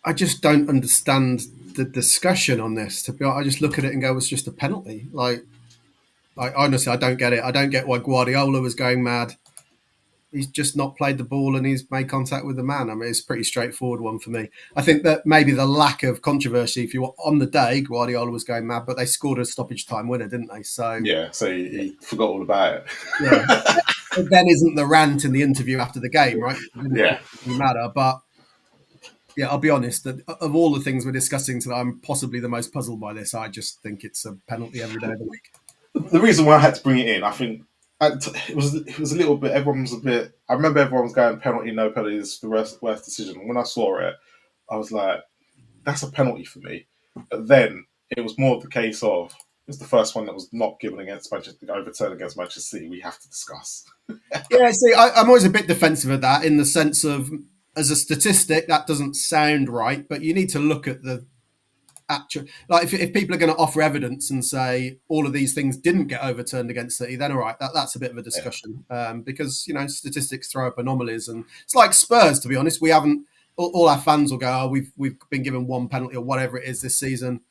I just don't understand the discussion on this. To be honest, I just look at it and go, it's just a penalty. Like honestly, I don't get it. I don't get why Guardiola was going mad. He's just not played the ball and he's made contact with the man. I mean, it's a pretty straightforward one for me. I think that maybe the lack of controversy, if you were on the day, Guardiola was going mad, but they scored a stoppage time winner, didn't they? So yeah, so he forgot all about it. Yeah. It then isn't the rant in the interview after the game, right? Yeah. It doesn't matter. But yeah, I'll be honest, that of all the things we're discussing today, I'm possibly the most puzzled by this. I just think it's a penalty every day of the week. The reason why I had to bring it in, I think, it was a little bit. Everyone was a bit. I remember everyone was going penalty, no penalty. It's the worst decision. When I saw it, I was like, "That's a penalty for me." But then it was more of the case of it's the first one that was not given against Manchester, overturned against Manchester City. We have to discuss. Yeah, see, I'm always a bit defensive of that in the sense of as a statistic, that doesn't sound right, but you need to look at the actual. Like, if people are going to offer evidence and say all of these things didn't get overturned against City, then all right, that's a bit of a discussion, because statistics throw up anomalies, and it's like Spurs. To be honest, we haven't. All our fans will go, "Oh, we've been given one penalty or whatever it is this season."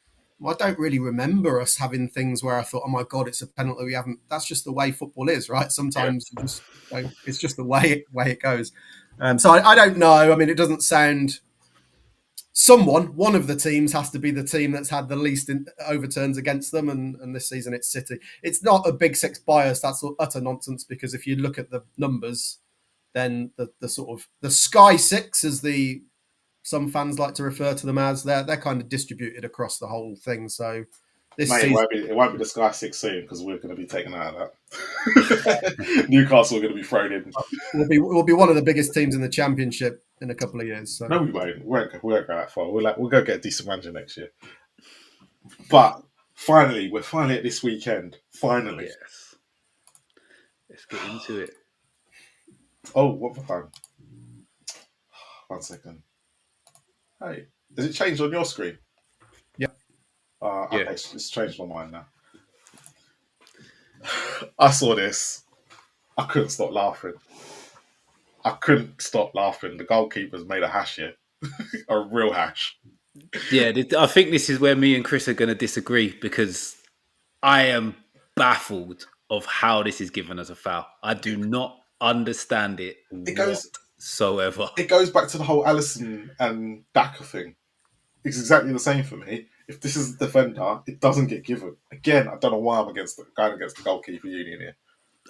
Well, I don't really remember us having things where I thought, "Oh my god, it's a penalty." We haven't. That's just the way football is, right? Sometimes you just don't, it's just the way it goes. So I don't know. I mean, it doesn't sound. One of the teams has to be the team that's had the least overturns against them, and this season it's City. It's not a Big Six bias. That's utter nonsense, because if you look at the numbers, then the sort of the Sky Six, as some fans like to refer to them as, they're kind of distributed across the whole thing. So this Mate, season, it won't be the Sky Six soon, because we're going to be taken out of that. Newcastle are going to be thrown in. we'll be one of the biggest teams in the Championship in a couple of years. So. No, we won't. We won't go that far. We'll go get a decent manager next year. But finally, we're finally at this weekend. Finally. Yes. Let's get into it. Oh, what the fun? 1 second. Hey, has it changed on your screen? Yep. Okay, it's changed on mine now. I saw this. I couldn't stop laughing. The goalkeeper's made a hash here. A real hash. Yeah, I think this is where me and Chris are going to disagree, because I am baffled of how this is given as a foul. I do not understand it whatsoever. It goes back to the whole Alisson and Daka thing. It's exactly the same for me. If this is the defender, it doesn't get given. Again, I don't know why I'm going against the goalkeeper union here.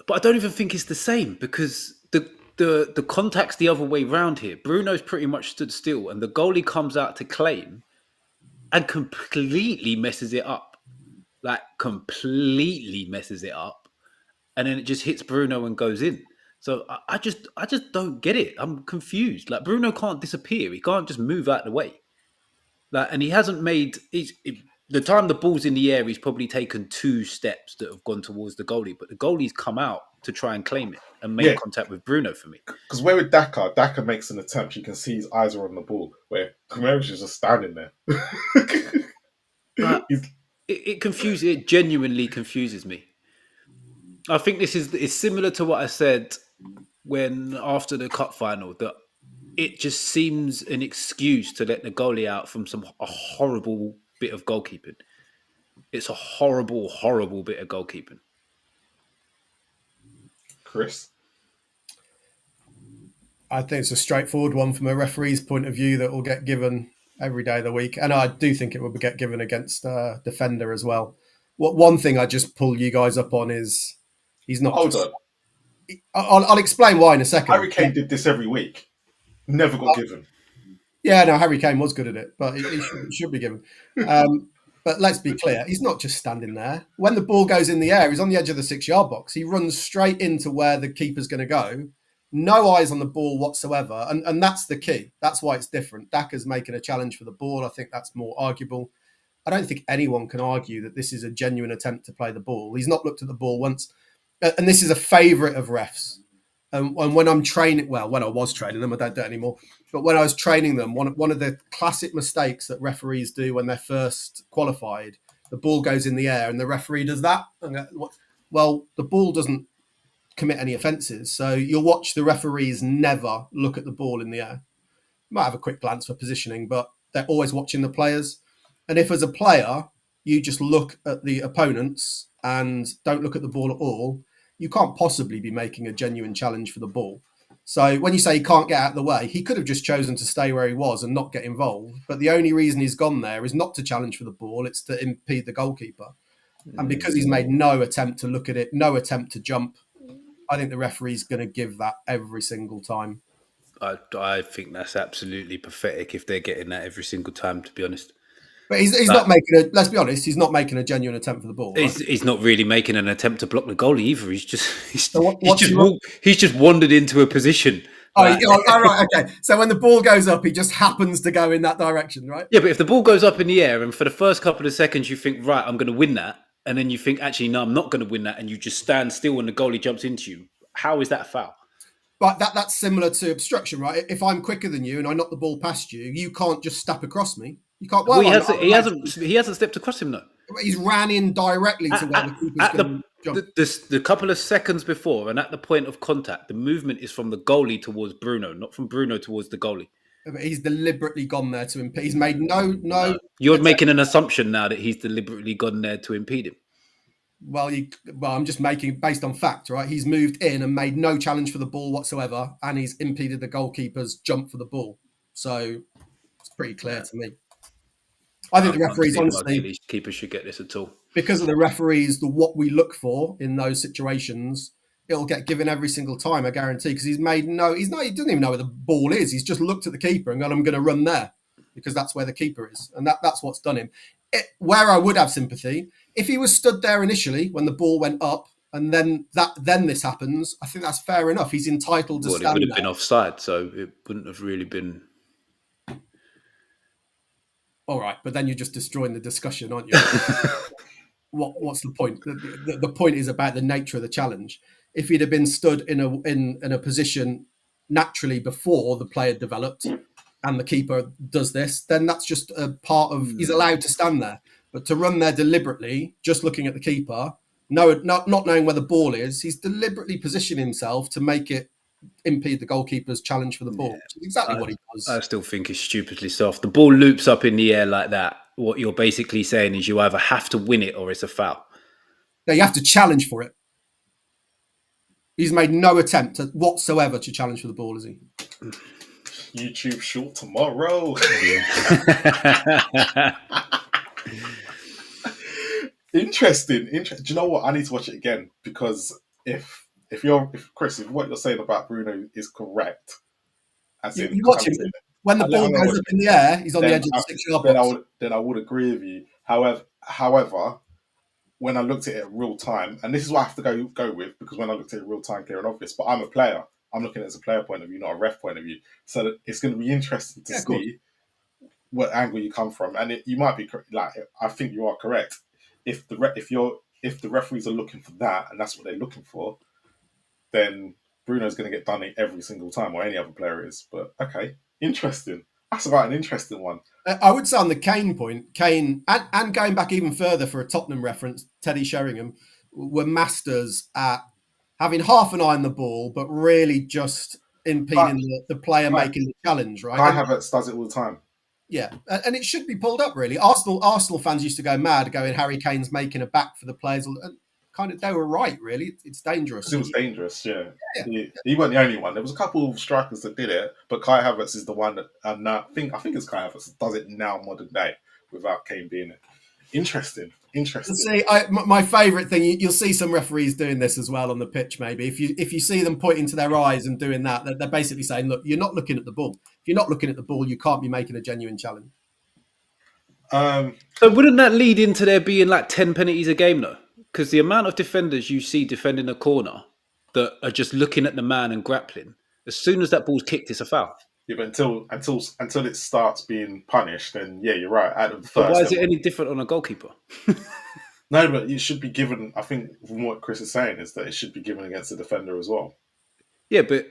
But I don't even think it's the same, because the contact's the other way round here. Bruno's pretty much stood still, and the goalie comes out to claim and completely messes it up. Like, completely messes it up. And then it just hits Bruno and goes in. So I just don't get it. I'm confused. Like, Bruno can't disappear. He can't just move out of the way. Like, and he hasn't made... the time the ball's in the air, he's probably taken 2 steps that have gone towards the goalie. But the goalie's come out to try and claim it and make contact with Bruno for me. Because where with Daka makes an attempt, you can see his eyes are on the ball, where Kamara's is just standing there. It genuinely confuses me. I think it's similar to what I said when after the cup final, that it just seems an excuse to let the goalie out from a horrible bit of goalkeeping. It's a horrible, horrible bit of goalkeeping. Chris? I think it's a straightforward one from a referee's point of view that will get given every day of the week. And I do think it will get given against a defender as well. One thing I just pull you guys up on is he's not... Hold on. I'll explain why in a second. Harry Kane did this every week. Never got given. Yeah, no, Harry Kane was good at it, but he should be given. But let's be clear, he's not just standing there. When the ball goes in the air, he's on the edge of the 6-yard box. He runs straight into where the keeper's going to go. No eyes on the ball whatsoever. And that's the key. That's why it's different. Daka's making a challenge for the ball. I think that's more arguable. I don't think anyone can argue that this is a genuine attempt to play the ball. He's not looked at the ball once. And this is a favourite of refs. And when I'm training, well, when I was training them, I don't do it anymore. But when I was training them, one of the classic mistakes that referees do when they're first qualified, the ball goes in the air and the referee does that. Well, the ball doesn't commit any offences. So you'll watch the referees never look at the ball in the air. Might have a quick glance for positioning, but they're always watching the players. And if as a player, you just look at the opponents and don't look at the ball at all, you can't possibly be making a genuine challenge for the ball. So when you say he can't get out of the way, he could have just chosen to stay where he was and not get involved. But the only reason he's gone there is not to challenge for the ball. It's to impede the goalkeeper. And because he's made no attempt to look at it, no attempt to jump, I think the referee's going to give that every single time. I think that's absolutely pathetic if they're getting that every single time, to be honest. But he's not making let's be honest, he's not making a genuine attempt for the ball. Right? He's not really making an attempt to block the goalie either. He's just wandered into a position. Right? Okay. So when the ball goes up, he just happens to go in that direction, right? Yeah, but if the ball goes up in the air and for the first couple of seconds you think, right, I'm going to win that, and then you think, actually, no, I'm not going to win that, and you just stand still when the goalie jumps into you, how is that a foul? But that's similar to obstruction, right? If I'm quicker than you and I knock the ball past you, you can't just step across me. You can't. Well, Well, he hasn't stepped across him though. He's ran in directly to where the keeper's going to jump. The couple of seconds before and at the point of contact, the movement is from the goalie towards Bruno, not from Bruno towards the goalie. But he's deliberately gone there to impede. He's made no. You're attempt. making an assumption now that he's deliberately gone there to impede him. Well, I'm just making based on fact, right? He's moved in and made no challenge for the ball whatsoever, and he's impeded the goalkeeper's jump for the ball. So it's pretty clear to me. I think the referees, honestly, keepers should get this at all. Because of the referees, what we look for in those situations, it'll get given every single time, I guarantee. Because he doesn't even know where the ball is. He's just looked at the keeper and gone, I'm going to run there because that's where the keeper is, and that's what's done him. Where I would have sympathy, if he was stood there initially when the ball went up, and then this happens, I think that's fair enough. He's entitled to stand there. It would have been offside, so it wouldn't have really been. All right, but then you're just destroying the discussion, aren't you? What's the point? The point is about the nature of the challenge. If he'd have been stood in a position naturally before the player developed, and the keeper does this, then that's just a part of. He's allowed to stand there, but to run there deliberately, just looking at the keeper, not knowing where the ball is, he's deliberately positioned himself to make it impede the goalkeeper's challenge for the ball. Which is exactly what he does. I still think it's stupidly soft. The ball loops up in the air like that. What you're basically saying is you either have to win it or it's a foul. No, you have to challenge for it. He's made no attempt whatsoever to challenge for the ball, is he? YouTube short tomorrow. Interesting. Do you know what? I need to watch it again because if Chris, if what you're saying about Bruno is correct, you watch him when the ball goes up in the air, he's on the edge of the 6-yard box. Then I would agree with you. However, when I looked at it real time, and this is what I have to go with because when I looked at it real time, clear and obvious. But I'm a player. I'm looking at it as a player point of view, not a ref point of view. So it's going to be interesting to see what angle you come from, and you might be like, I think you are correct. If the referees are looking for that, and that's what they're looking for, then Bruno's going to get done every single time, or any other player is. But okay, interesting. That's about an interesting one. I would say on the Kane point, Kane, and going back even further for a Tottenham reference, Teddy Sheringham were masters at having half an eye on the ball, but really just impeding the player making the challenge, right? Kai Havertz does it all the time. Yeah, and it should be pulled up, really. Arsenal fans used to go mad going, Harry Kane's making a back for the players. And kind of, they were right, really. It's dangerous. It was dangerous, yeah. He wasn't the only one. There was a couple of strikers that did it, but Kai Havertz is the one that, I think it's Kai Havertz that does it now modern day without Kane being it. Interesting. See, my favourite thing, you'll see some referees doing this as well on the pitch, maybe. If you see them pointing to their eyes and doing that, they're basically saying, look, you're not looking at the ball. If you're not looking at the ball, you can't be making a genuine challenge. So wouldn't that lead into there being like 10 penalties a game, though? Because the amount of defenders you see defending a corner that are just looking at the man and grappling, as soon as that ball's kicked, it's a foul. Yeah, but until it starts being punished, then yeah, you're right. Out of the first, but why is it any different on a goalkeeper? No, but it should be given. I think from what Chris is saying is that it should be given against the defender as well. Yeah, but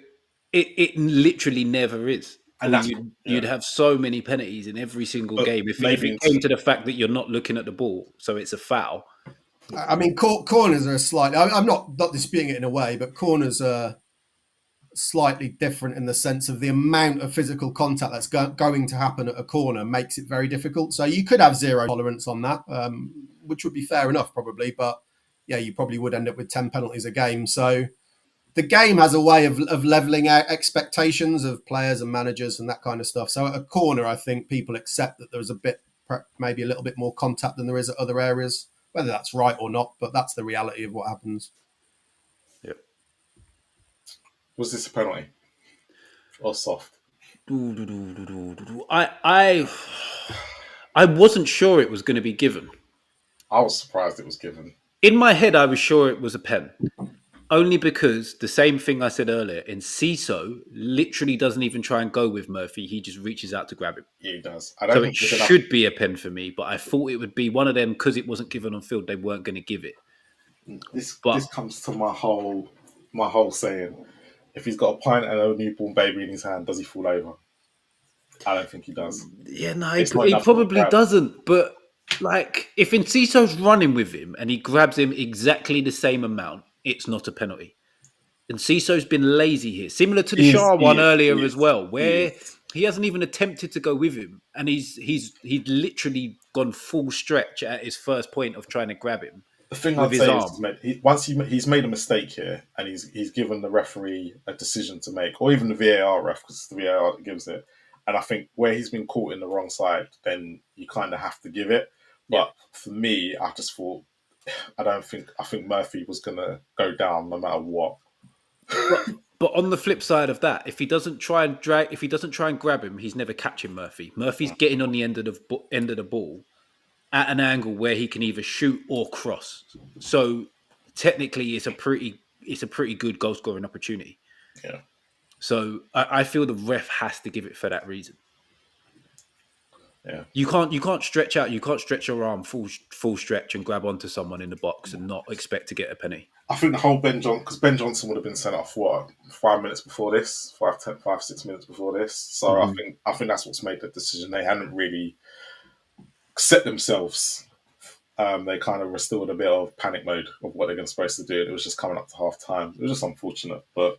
it literally never is. And you'd have so many penalties in every single game if it came to the fact that you're not looking at the ball, so it's a foul. I mean, corners are slightly. I'm not disputing it in a way, but corners are slightly different in the sense of the amount of physical contact that's going to happen at a corner makes it very difficult. So you could have zero tolerance on that, which would be fair enough probably, but yeah, you probably would end up with 10 penalties a game. So the game has a way of levelling out expectations of players and managers and that kind of stuff. So at a corner, I think people accept that there's maybe a little bit more contact than there is at other areas, whether that's right or not, but that's the reality of what happens. Was this a penalty or soft? I wasn't sure it was going to be given. I was surprised it was given. In my head, I was sure it was a pen. Only because the same thing I said earlier, in Ciso literally doesn't even try and go with Murphy. He just reaches out to grab him. Yeah, he does. So it should be a pen for me, but I thought it would be one of them because it wasn't given on field. They weren't going to give it. This comes to my whole saying. if he's got a pint and a newborn baby in his hand, does he fall over? I don't think he does. Yeah, no, It's not he enough of a probably grab. doesn't. But like, if Enciso's running with him and he grabs him exactly the same amount, it's not a penalty. And Cisso's been lazy here, similar to the Shah one earlier as well, where he hasn't even attempted to go with him, and he's literally gone full stretch at his first point of trying to grab him The thing with I'd his say arm. is, once he's made a mistake here, and he's given the referee a decision to make, or even the VAR ref, because it's the VAR that gives it. And I think where he's been caught in the wrong side, then you kind of have to give it. But for me, I just thought, I think Murphy was going to go down no matter what. But on the flip side of that, if he doesn't try and grab him, he's never catching Murphy. Murphy's getting on the end of the ball at an angle where he can either shoot or cross. So technically, it's a pretty good goal scoring opportunity. Yeah. So I feel the ref has to give it for that reason. Yeah. You can't stretch out. You can't stretch your arm full stretch and grab onto someone in the box and not expect to get a penny. I think the whole because Ben Johnson would have been sent off 5 minutes before this, 6 minutes before this. So I think that's what's made the decision. They hadn't really set themselves. They kind of were still in a bit of panic mode of what they're supposed to do. It was just coming up to half time. It was just unfortunate, but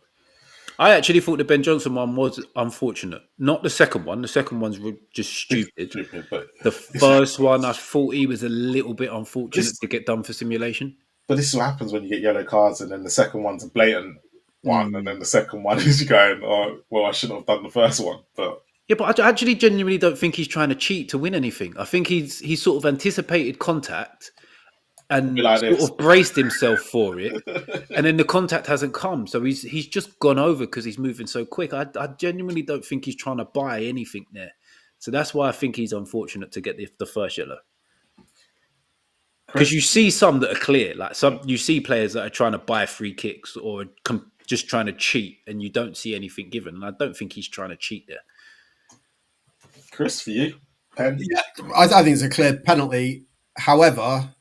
I actually thought the Ben Johnson one was unfortunate. Not the second one. The second one's just stupid. But the first one, I thought he was a little bit unfortunate to get done for simulation. But this is what happens when you get yellow cards, and then the second one's a blatant one, and then the second one is you going, "Oh, well, I shouldn't have done the first one." But yeah, but I actually genuinely don't think he's trying to cheat to win anything. I think he's sort of anticipated contact and sort of braced himself for it, and then the contact hasn't come, so he's just gone over because he's moving so quick. I genuinely don't think he's trying to buy anything there, so that's why I think he's unfortunate to get the first yellow. Because you see some that are clear, like you see players that are trying to buy free kicks or just trying to cheat, and you don't see anything given. And I don't think he's trying to cheat there. Chris, for you, pen? Yeah, I think it's a clear penalty. However,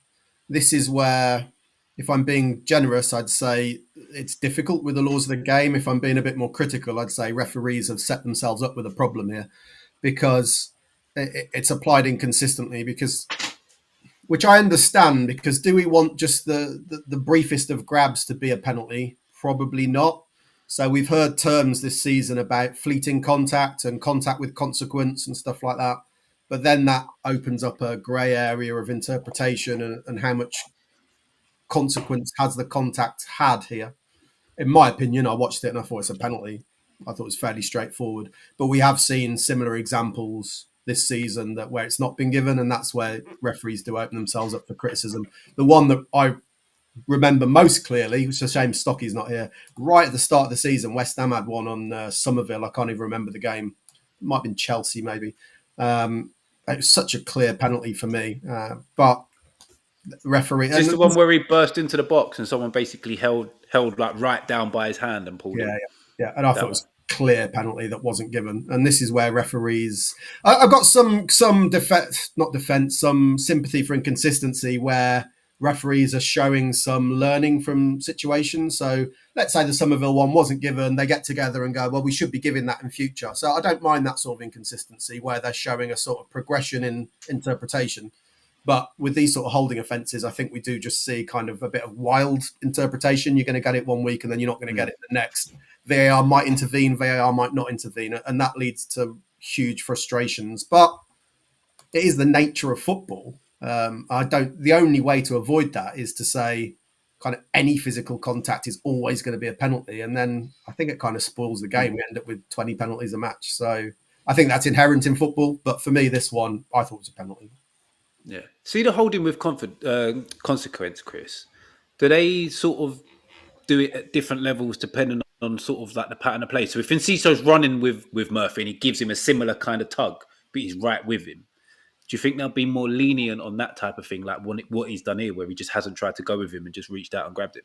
this is where, if I'm being generous, I'd say it's difficult with the laws of the game. If I'm being a bit more critical, I'd say referees have set themselves up with a problem here because it's applied inconsistently. Which I understand, because do we want just the briefest of grabs to be a penalty? Probably not. So we've heard terms this season about fleeting contact and contact with consequence and stuff like that. But then that opens up a grey area of interpretation and how much consequence has the contact had here. In my opinion, I watched it and I thought it's a penalty. I thought it was fairly straightforward. But we have seen similar examples this season where it's not been given, and that's where referees do open themselves up for criticism. The one that I remember most clearly, it's a shame Stocky's not here, right at the start of the season, West Ham had one on Somerville. I can't even remember the game. It might have been Chelsea, maybe. It was such a clear penalty for me. But referee... Is this the one where he burst into the box and someone basically held like right down by his hand and pulled him? Yeah. And I thought it was clear penalty that wasn't given, and this is where referees I've got some sympathy for inconsistency where referees are showing some learning from situations. So let's say the Somerville one wasn't given, they get together and go, well, we should be giving that in future. So I don't mind that sort of inconsistency where they're showing a sort of progression in interpretation. But with these sort of holding offences, I think we do just see kind of a bit of wild interpretation. You're going to get it one week and then you're not going to get it the next. VAR might intervene, VAR might not intervene, and that leads to huge frustrations. But it is the nature of football. The only way to avoid that is to say kind of any physical contact is always going to be a penalty. And then I think it kind of spoils the game. We end up with 20 penalties a match. So I think that's inherent in football. But for me, this one, I thought was a penalty. Yeah. See the holding with consequence, Chris. Do they sort of do it at different levels depending on sort of like the pattern of play? So if Enciso's running with Murphy and he gives him a similar kind of tug, but he's right with him, do you think they'll be more lenient on that type of thing, like what he's done here, where he just hasn't tried to go with him and just reached out and grabbed him?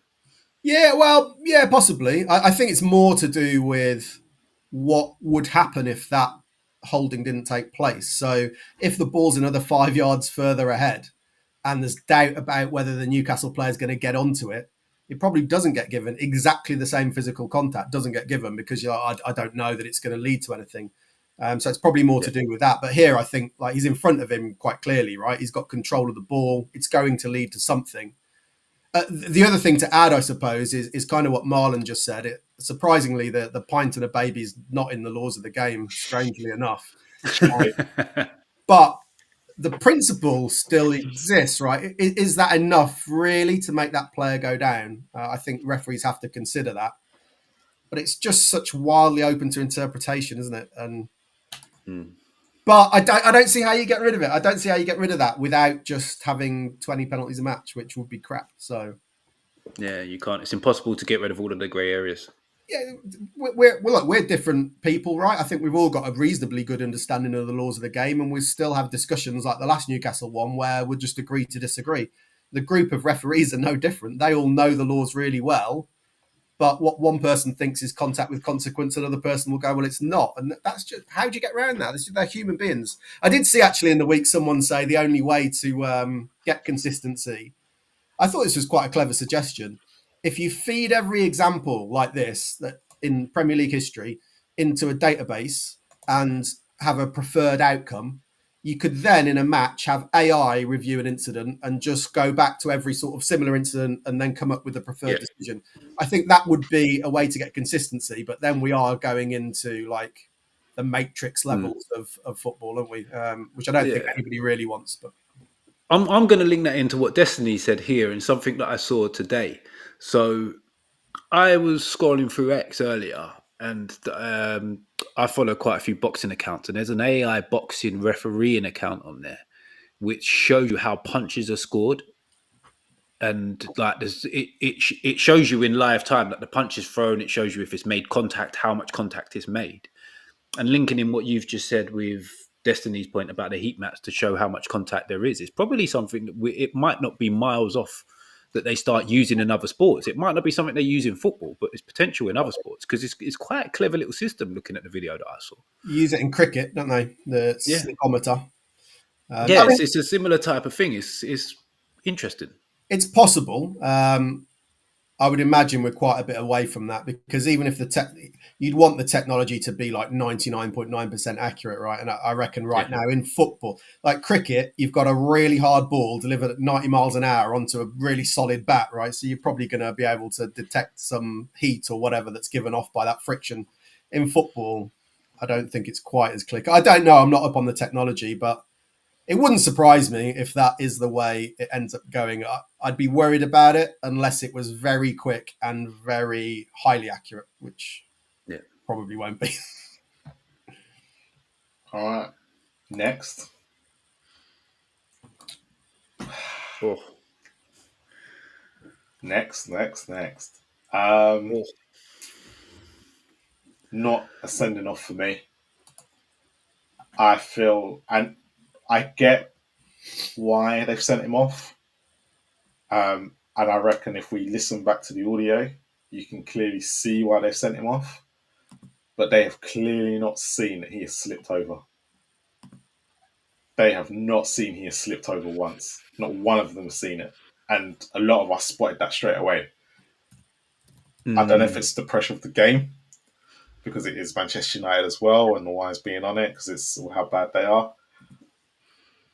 Yeah, well, yeah, possibly. I think it's more to do with what would happen if that holding didn't take place. So if the ball's another 5 yards further ahead and there's doubt about whether the Newcastle player is going to get onto it, it probably doesn't get given. Exactly the same physical contact doesn't get given because I don't know that it's going to lead to anything. So it's probably more to do with that. But here, I think like he's in front of him quite clearly, right? He's got control of the ball. It's going to lead to something. The other thing to add, I suppose, is kind of what Marlon just said. Surprisingly, the pint and a baby is not in the laws of the game, strangely enough. But the principle still exists, right? Is that enough really to make that player go down? I think referees have to consider that. But it's just such wildly open to interpretation, isn't it? And but I don't see how you get rid of it. I don't see how you get rid of that without just having 20 penalties a match, which would be crap. So yeah, you can't. It's impossible to get rid of all of the grey areas. yeah, we're different people, right? I think we've all got a reasonably good understanding of the laws of the game, and we still have discussions like the last Newcastle one where we'll just agree to disagree. The group of referees are no different. They all know the laws really well, but what one person thinks is contact with consequence, another person will go, well, it's not. And that's just, how do you get around that? They're human beings. I did see actually in the week someone say the only way to get consistency, I thought this was quite a clever suggestion. If you feed every example like this that in Premier League history into a database and have a preferred outcome, you could then in a match have AI review an incident and just go back to every sort of similar incident and then come up with a preferred decision. I think that would be a way to get consistency, but then we are going into like the matrix levels of football, aren't we? Which I don't think anybody really wants. But I'm going to link that into what Destiny said here and something that I saw today. So I was scrolling through X earlier and I follow quite a few boxing accounts, and there's an AI boxing refereeing account on there which shows you how punches are scored. And like it shows you in live time that the punch is thrown. It shows you if it's made contact, how much contact is made. And linking in what you've just said with Destiny's point about the heat maps to show how much contact there is probably something that it might not be miles off that they start using in other sports. It might not be something they use in football, but it's potential in other sports because it's quite a clever little system looking at the video that I saw. Use it in cricket, don't they? The slickometer. It's a similar type of thing. It's interesting. It's possible. I would imagine we're quite a bit away from that because even if you'd want the technology to be like 99.9% accurate, right? And I reckon now in football, like cricket, you've got a really hard ball delivered at 90 miles an hour onto a really solid bat, right? So you're probably going to be able to detect some heat or whatever that's given off by that friction. In football, I don't think it's quite as click. I don't know. I'm not up on the technology, but it wouldn't surprise me if that is the way it ends up going. I'd be worried about it unless it was very quick and very highly accurate, which probably won't be. All right. Next. Oh. Next. Not a sending off for me. I feel, and I get why they've sent him off. And I reckon if we listen back to the audio, you can clearly see why they've sent him off. But they have clearly not seen that he has slipped over. They have not seen he has slipped over once. Not one of them has seen it. And a lot of us spotted that straight away. I don't know if it's the pressure of the game, because it is Manchester United as well, and the why is being on it, because it's how bad they are.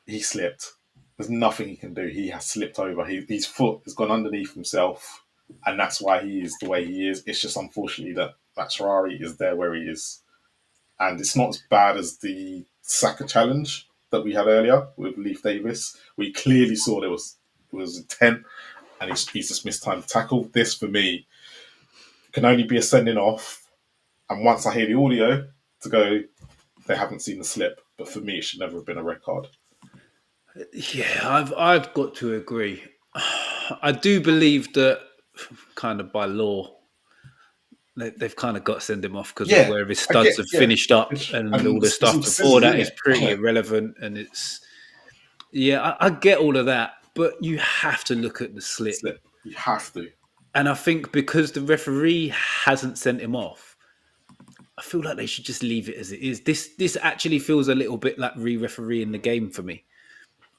He slipped. There's nothing he can do. He has slipped over. His foot has gone underneath himself, and that's why he is the way he is. It's just unfortunately that Batshuayi is there where he is. And it's not as bad as the Saka challenge that we had earlier with Leif Davis. We clearly saw there was intent, and he's just missed time to tackle. This, for me, can only be a sending off. And once I hear the audio, to go, they haven't seen the slip. But for me, it should never have been a red card. Yeah, I've got to agree. I do believe that kind of by law, they've kind of got to send him off because of where his studs have finished up and all the stuff before that is pretty irrelevant. And it's, I get all of that, but you have to look at the slip. You have to. And I think because the referee hasn't sent him off, I feel like they should just leave it as it is. This actually feels a little bit like re-refereeing the game for me.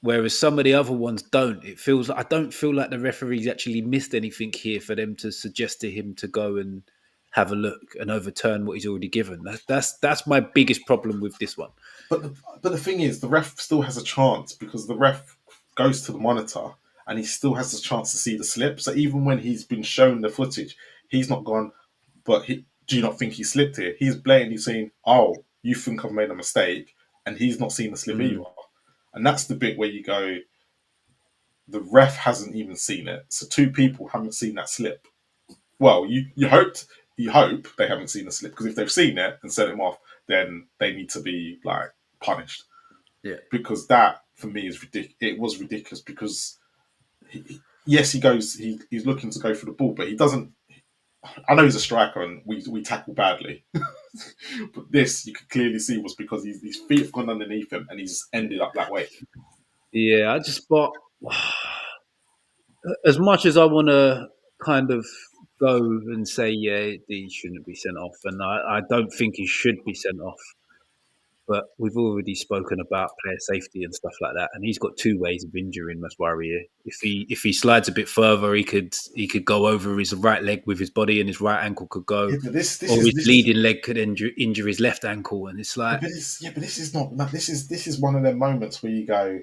Whereas some of the other ones don't. It feels I don't feel like the referees actually missed anything here for them to suggest to him to go and have a look and overturn what he's already given. That's my biggest problem with this one. But the thing is, the ref still has a chance because the ref goes to the monitor and he still has a chance to see the slip. So even when he's been shown the footage, he's not gone. But do you not think he slipped here? He's blatantly saying, "Oh, you think I've made a mistake," and he's not seen the slip either. And that's the bit where you go, the ref hasn't even seen it. So two people haven't seen that slip. Well, you hope they haven't seen the slip, because if they've seen it and sent him off, then they need to be like punished. Yeah, because that for me is ridiculous. It was ridiculous because yes, he's looking to go for the ball, but he doesn't. I know he's a striker and we tackle badly, but this you could clearly see was because his feet have gone underneath him and he's ended up that way. Yeah, I just thought, as much as I want to kind of go and say, yeah, he shouldn't be sent off, and I don't think he should be sent off. But we've already spoken about player safety and stuff like that, and he's got two ways of injuring Maswari. If he slides a bit further, he could go over his right leg with his body, and his right ankle could go, Yeah, this or his leading leg could injure his left ankle, and it's like, but this is not. This is one of them moments where you go.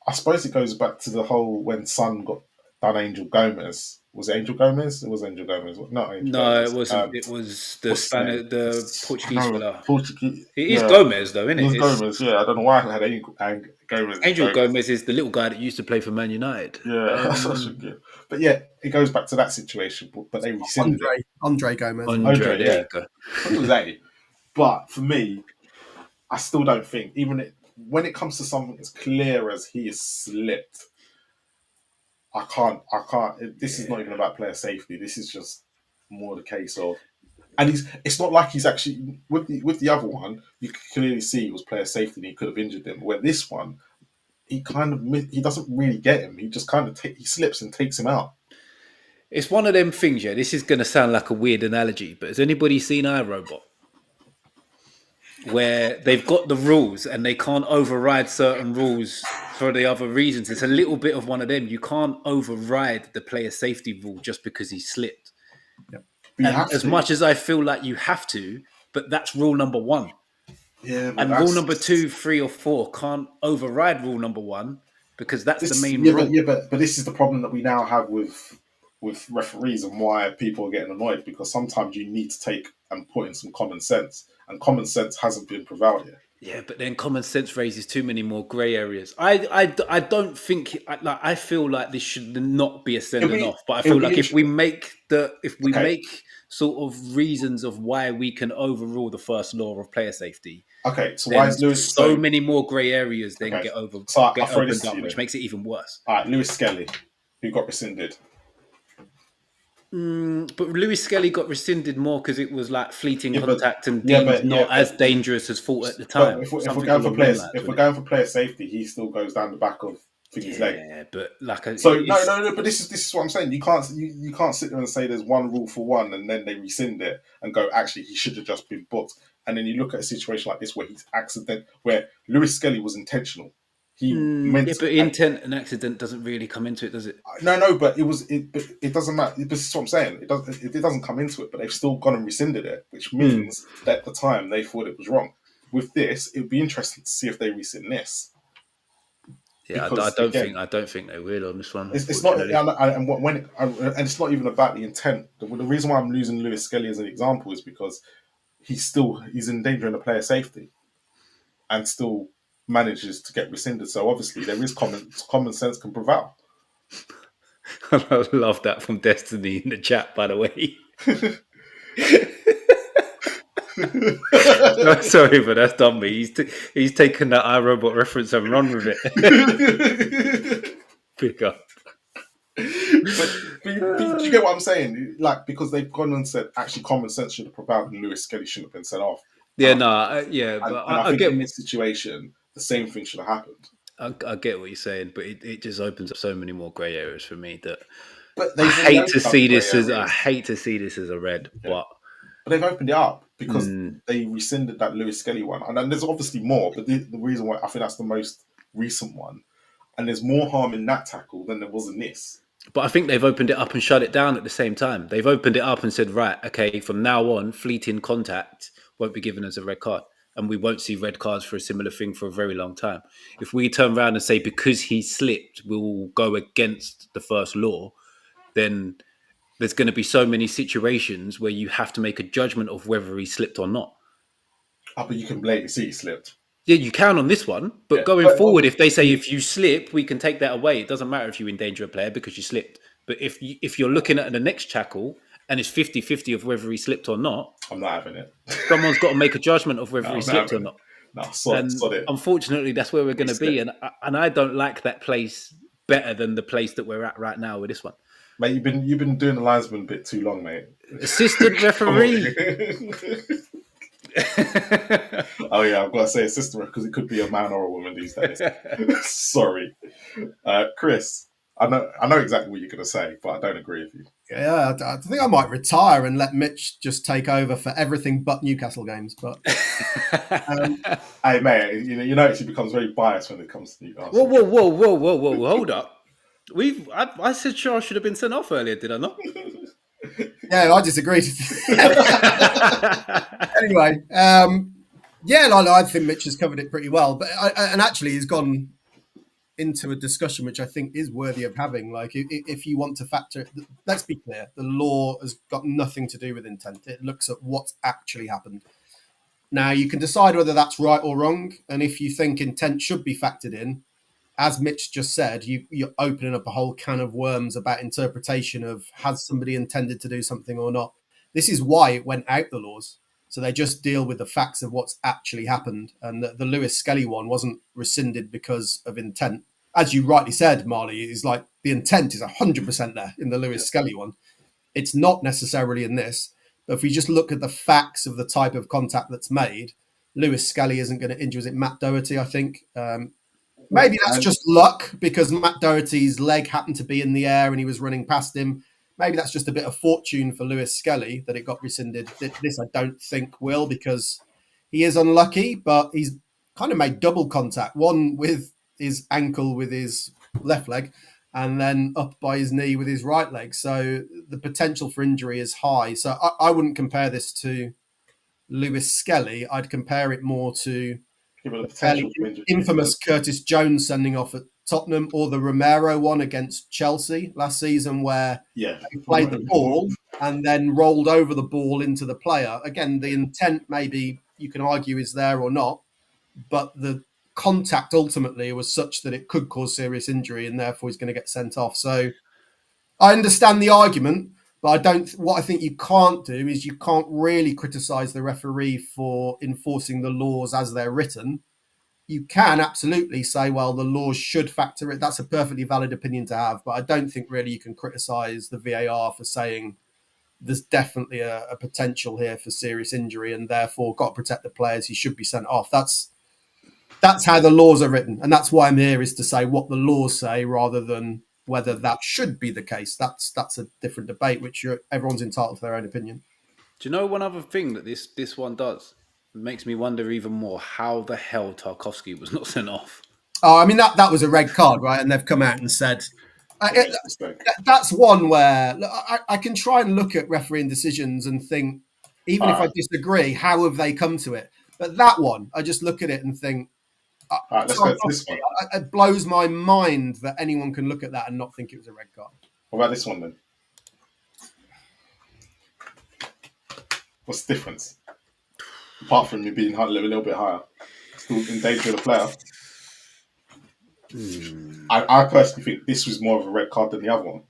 I suppose it goes back to the whole when Son got done Angel Gomez. Was it Angel Gomez? It was Angel Gomez. Not Angel Gomez. it wasn't. It was the Portuguese fella. Portuguese. It is Gomez, though, isn't It it? was Gomez. Yeah, I don't know why I had Gomez. Angel Gomez is the little guy that used to play for Man United. Yeah, that's such a good. But yeah, it goes back to that situation. But they rescinded it. Andre Gomez. Andre, there you go. It was A. But for me, I still don't think, when it comes to something as clear as he has slipped, I can't. This is not even about player safety. This is just more the case of, and it's not like he's actually with the other one. You could clearly see it was player safety, and he could have injured him. Where this one, he doesn't really get him. He just kind of he slips and takes him out. It's one of them things. Yeah, this is going to sound like a weird analogy, but has anybody seen iRobot? Where they've got the rules and they can't override certain rules for the other reasons. It's a little bit of one of them. You can't override the player safety rule just because he slipped. Yep. And as much as I feel like you have to, but that's rule number one. Yeah, and rule number 2, 3, or 4 can't override rule number 1 because that's the main rule. But this is the problem that we now have with referees and why people are getting annoyed, because sometimes you need to take and put in some common sense, and common sense hasn't been prevailed yet. Yeah, but then common sense raises too many more grey areas. I don't think I feel like this should not be a sending off, but I feel like if we make sort of reasons of why we can overrule the first law of player safety. Okay, so why is Lewis so many more grey areas then get opened up, which makes it even worse. All right, Lewis Skelly, who got rescinded. But Lewis Skelly got rescinded more because it was like fleeting contact and deemed not as dangerous as thought at the time. If we're going for player safety, he still goes down the back of his leg. Yeah, but no. But this is what I'm saying. You can't sit there and say there's one rule for one, and then they rescind it and go, actually, he should have just been booked. And then you look at a situation like this where Lewis Skelly was intentional. But intent and accident doesn't really come into it, does it? No, but it doesn't matter. This is what I'm saying. It doesn't come into it, but they've still gone and rescinded it, which means that at the time they thought it was wrong. With this, it would be interesting to see if they rescind this. Yeah, because, I don't think they will on this one. It's not, and it's not even about the intent. The reason why I'm using Lewis Skelly as an example is because he's endangering the player safety, and still manages to get rescinded. So obviously there is common sense can prevail. I love that from Destiny in the chat, by the way. Sorry, but that's done me. He's taken that iRobot reference and run with it. Pick up. But do you get what I'm saying? Like, because they've gone and said actually common sense should have prevailed and Lewis Skelly shouldn't have been sent off. Yeah, but I think in this situation the same thing should have happened. I get what you're saying, but it just opens up so many more grey areas for me that I hate to see this as a red, but they've opened it up because they rescinded that Lewis Skelly one, and then there's obviously more. But the reason why I think that's the most recent one, and there's more harm in that tackle than there was in this. But I think they've opened it up and shut it down at the same time. They've opened it up and said, right, okay, from now on, fleeting contact won't be given as a red card. And we won't see red cards for a similar thing for a very long time. If we turn around and say, because he slipped, we'll go against the first law, then there's going to be so many situations where you have to make a judgment of whether he slipped or not. But you can blatantly see he slipped. Yeah, you can on this one, but going forward, if they say if you slip, we can take that away. It doesn't matter if you endanger a player because you slipped. But if you're looking at the next tackle and it's 50-50 of whether he slipped or not, I'm not having it. Someone's got to make a judgment of whether he slipped or not. No, sod it. Unfortunately, that's where we're going to be, and I don't like that place better than the place that we're at right now with this one. Mate, you've been doing the linesman bit too long, mate. Assistant referee. Oh yeah, I've got to say assistant because it could be a man or a woman these days. Sorry, Chris. I know exactly what you're going to say, but I don't agree with you. Yeah, I think I might retire and let Mitch just take over for everything but Newcastle games. But hey, mate, you know it becomes very biased when it comes to Newcastle. Whoa! Hold up. I said Shaw should have been sent off earlier, did I not? Yeah, I disagreed. Anyway, I think Mitch has covered it pretty well. But and actually, he's gone into a discussion which I think is worthy of having. Like, if you want to factor, let's be clear: the law has got nothing to do with intent. It looks at what's actually happened. Now, you can decide whether that's right or wrong, and if you think intent should be factored in, as Mitch just said, you're opening up a whole can of worms about interpretation of has somebody intended to do something or not. This is why it went out the laws. So they just deal with the facts of what's actually happened. And the Lewis Skelly one wasn't rescinded because of intent. As you rightly said, Marley, is like the intent is 100% there in the Lewis Skelly one. It's not necessarily in this. But if we just look at the facts of the type of contact that's made, Lewis Skelly isn't going to injure. Is it Matt Doherty, I think? Maybe that's just luck because Matt Doherty's leg happened to be in the air and he was running past him. Maybe that's just a bit of fortune for Lewis Skelly that it got rescinded. This I don't think will because he is unlucky, but he's kind of made double contact. One with his ankle with his left leg and then up by his knee with his right leg. So the potential for injury is high. So I wouldn't compare this to Lewis Skelly. I'd compare it more to the fairly infamous Curtis Jones sending off at Tottenham or the Romero one against Chelsea last season where he played the ball and then rolled over the ball into the player. Again, the intent maybe you can argue is there or not, but the contact ultimately was such that it could cause serious injury and therefore he's going to get sent off. So I understand the argument, but what I think you can't do is you can't really criticise the referee for enforcing the laws as they're written. You can absolutely say, well, the laws should factor it. That's a perfectly valid opinion to have, but I don't think really you can criticise the VAR for saying there's definitely a potential here for serious injury and therefore got to protect the players. He should be sent off. That's how the laws are written, and that's why I'm here is to say what the laws say rather than whether that should be the case. That's a different debate, which everyone's entitled to their own opinion. Do you know one other thing that this one does? It makes me wonder even more how the hell Tarkowski was not sent off. Oh, I mean, that was a red card, right? And they've come out and said... that's one where look, I can try and look at refereeing decisions and think, even if I disagree, how have they come to it? But that one, I just look at it and think, let's go to this one. It blows my mind that anyone can look at that and not think it was a red card. What about this one then? What's the difference? Apart from you being a little bit higher, still in danger of the player. I personally think this was more of a red card than the other one.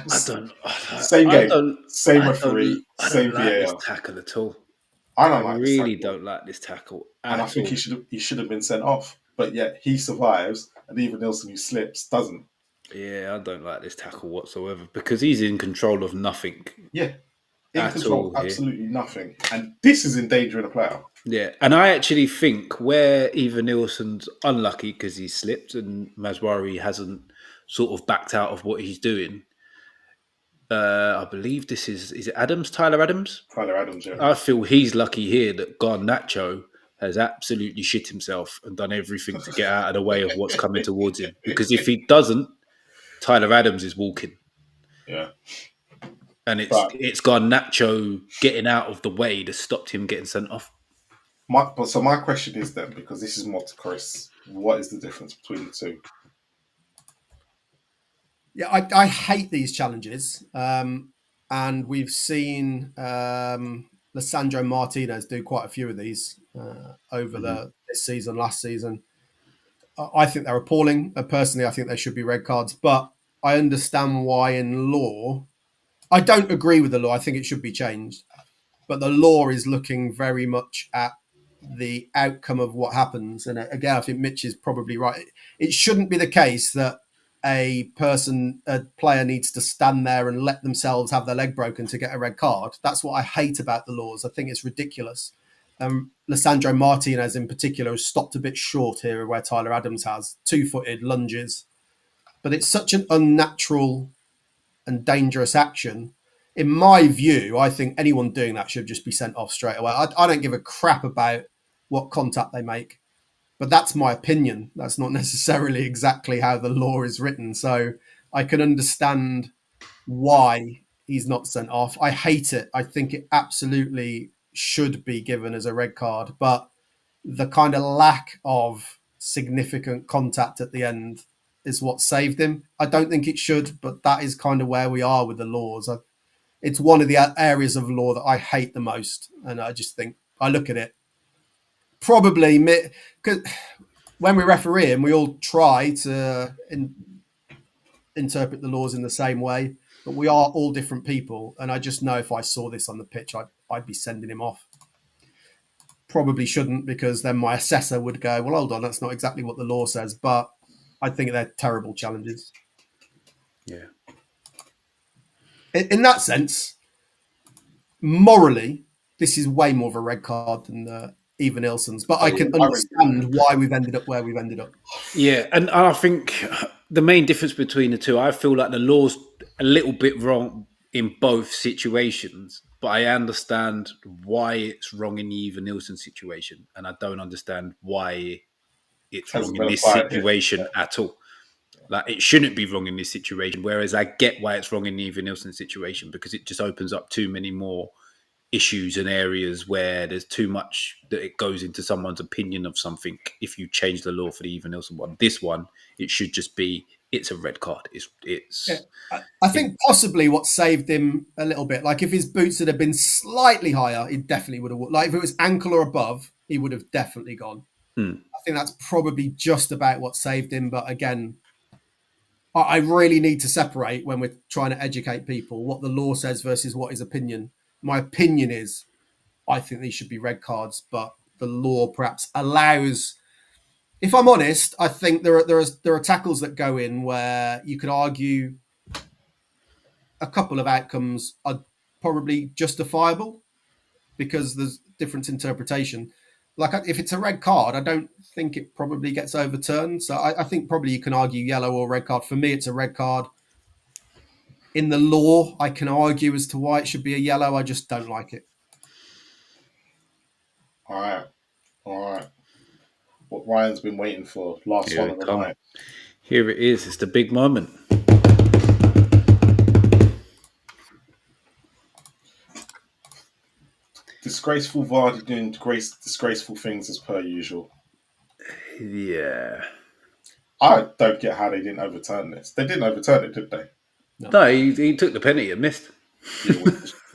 Same game, same referee, same VAR. This tackle at all. I really don't like this tackle. And I think he should have been sent off. But yet he survives, and Evanilson, who slips, doesn't. Yeah, I don't like this tackle whatsoever because he's in control of nothing. Yeah, in control of absolutely nothing. And this is endangering a player. Yeah, and I actually think where Evanilson's unlucky because he slipped and Mazwari hasn't sort of backed out of what he's doing. I believe is it Adams, Tyler Adams? Tyler Adams, yeah. I feel he's lucky here that Garnacho has absolutely shit himself and done everything to get out of the way of what's coming towards him. Because if he doesn't, Tyler Adams is walking. Yeah. And it's gone Nacho getting out of the way that stopped him getting sent off. So my question is then, because this is more to Chris, what is the difference between the two? Yeah, I hate these challenges. And we've seen Lisandro Martinez do quite a few of these over this season, last season. I think they're appalling. Personally, I think they should be red cards, but I understand why in law. I don't agree with the law. I think it should be changed. But the law is looking very much at the outcome of what happens. And again, I think Mitch is probably right. It shouldn't be the case that a player needs to stand there and let themselves have their leg broken to get a red card. That's what I hate about the laws. I think it's ridiculous. Lisandro Martinez in particular has stopped a bit short here where Tyler Adams has 2-footed lunges. But it's such an unnatural and dangerous action. In my view, I think anyone doing that should just be sent off straight away. I don't give a crap about what contact they make, but that's my opinion. That's not necessarily exactly how the law is written. So I can understand why he's not sent off. I hate it. I think it absolutely should be given as a red card, but the kind of lack of significant contact at the end is what saved him. I don't think it should, but that is kind of where we are with the laws. It's one of the areas of law that I hate the most. And I just think, I look at it, probably, because when we referee and we all try to interpret the laws in the same way, but we are all different people. And I just know if I saw this on the pitch, I'd be sending him off. Probably shouldn't, because then my assessor would go, well, hold on, that's not exactly what the law says. But I think they're terrible challenges. Yeah. In that sense, morally, this is way more of a red card than Evanilson's. But I can understand why we've ended up where we've ended up. Yeah, and I think the main difference between the two, I feel like the law's a little bit wrong in both situations, but I understand why it's wrong in the Evanilson situation, and I don't understand why it's wrong in this situation at all. Like, it shouldn't be wrong in this situation, whereas I get why it's wrong in the Evanilson situation, because it just opens up too many more issues and areas where there's too much that it goes into someone's opinion of something if you change the law for the Evanilson one. This one, it should just be, it's a red card. I think possibly what saved him a little bit, like if his boots had been slightly higher, he definitely would have, like if it was ankle or above, he would have definitely gone. I think that's probably just about what saved him. But again, I really need to separate when we're trying to educate people what the law says versus what his opinion. My opinion is, I think these should be red cards, but the law perhaps allows. If I'm honest, I think there are tackles that go in where you could argue a couple of outcomes are probably justifiable because there's different interpretation. Like if it's a red card, I don't think it probably gets overturned. So I think probably you can argue yellow or red card. For me, it's a red card. In the law, I can argue as to why it should be a yellow. I just don't like it. All right. What Ryan's been waiting for, last one of the night. Here it is. It's the big moment. Disgraceful Vardy doing disgraceful things as per usual. Yeah. I don't get how they didn't overturn this. They didn't overturn it, did they? No, he took the penalty and missed.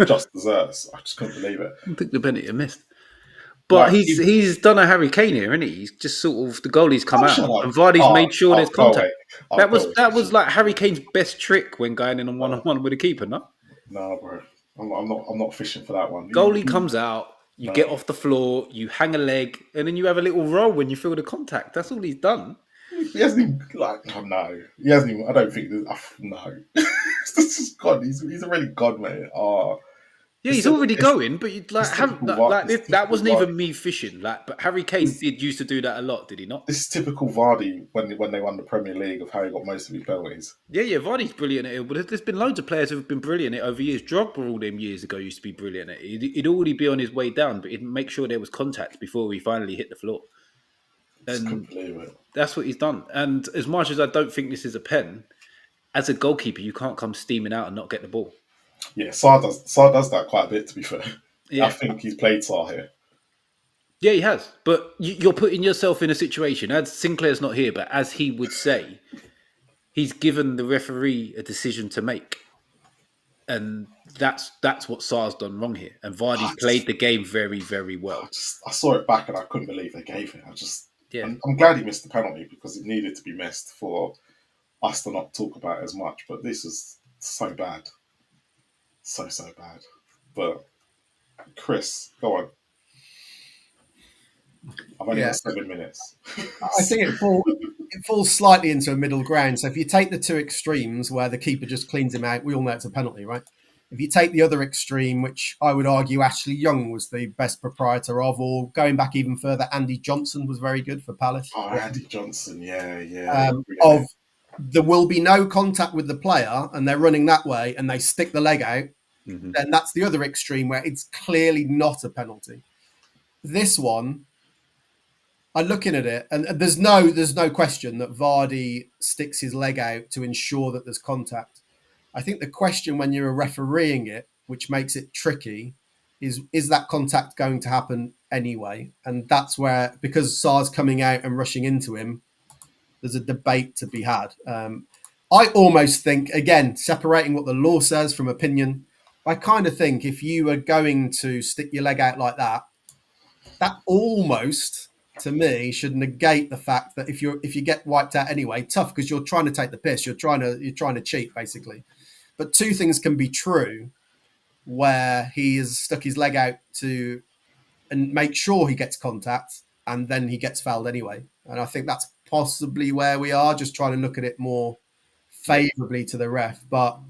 Just desserts. I just couldn't believe it. He took the penalty and missed. But he's done a Harry Kane here, isn't he? He's just sort of, the goalie's come out and Vardy's made sure there's contact. That was like Harry Kane's best trick when going in on one-on-one with a keeper, no? No, bro. I'm not fishing for that one. Goalie comes out, you get off the floor, you hang a leg, and then you have a little roll when you feel the contact. That's all he's done. He hasn't even, no. He hasn't even, I don't think, no. This is God. He's already gone, mate. Yeah, he's already going, but you'd like that wasn't Vardy. even me fishing. But Harry Kane did used to do that a lot, did he not? This is typical Vardy when they won the Premier League of how he got most of his penalties. Yeah, Vardy's brilliant at it. But there's been loads of players who've been brilliant at it over years. Drogba all them years ago used to be brilliant at it. He'd already be on his way down, but he'd make sure there was contact before he finally hit the floor. Just And couldn't believe it. that's what he's done. And as much as I don't think this is a pen, as a goalkeeper, you can't come steaming out and not get the ball. Yeah, Sarr does that quite a bit, to be fair. Yeah. I think he's played Sarr here. Yeah, he has. But you're putting yourself in a situation, as Sinclair's not here, but as he would say, he's given the referee a decision to make. And that's what Sarr's done wrong here. And Vardy's played the game very, very well. I saw it back and I couldn't believe they gave it. Yeah. I'm glad he missed the penalty because it needed to be missed for us to not talk about it as much. But this is so bad. So bad. But Chris, go on. I've only got 7 minutes. I think it falls slightly into a middle ground. So if you take the two extremes where the keeper just cleans him out, we all know it's a penalty, right? If you take the other extreme, which I would argue Ashley Young was the best proprietor of, or going back even further, Andy Johnson was very good for Palace. Oh, Andy Johnson, yeah. There will be no contact with the player and they're running that way and they stick the leg out, then that's the other extreme where it's clearly not a penalty. This one, I'm looking at it, and there's no question that Vardy sticks his leg out to ensure that there's contact. I think the question when you're refereeing it, which makes it tricky, is that contact going to happen anyway? And that's where, because Sarr's coming out and rushing into him, there's a debate to be had. I almost think, again, separating what the law says from opinion, I kind of think if you are going to stick your leg out like that, that almost, to me, should negate the fact that if you get wiped out anyway, tough because you're trying to take the piss, you're trying to cheat basically. But two things can be true, where he has stuck his leg out to and make sure he gets contact, and then he gets fouled anyway. And I think that's possibly where we are, just trying to look at it more favourably to the ref. But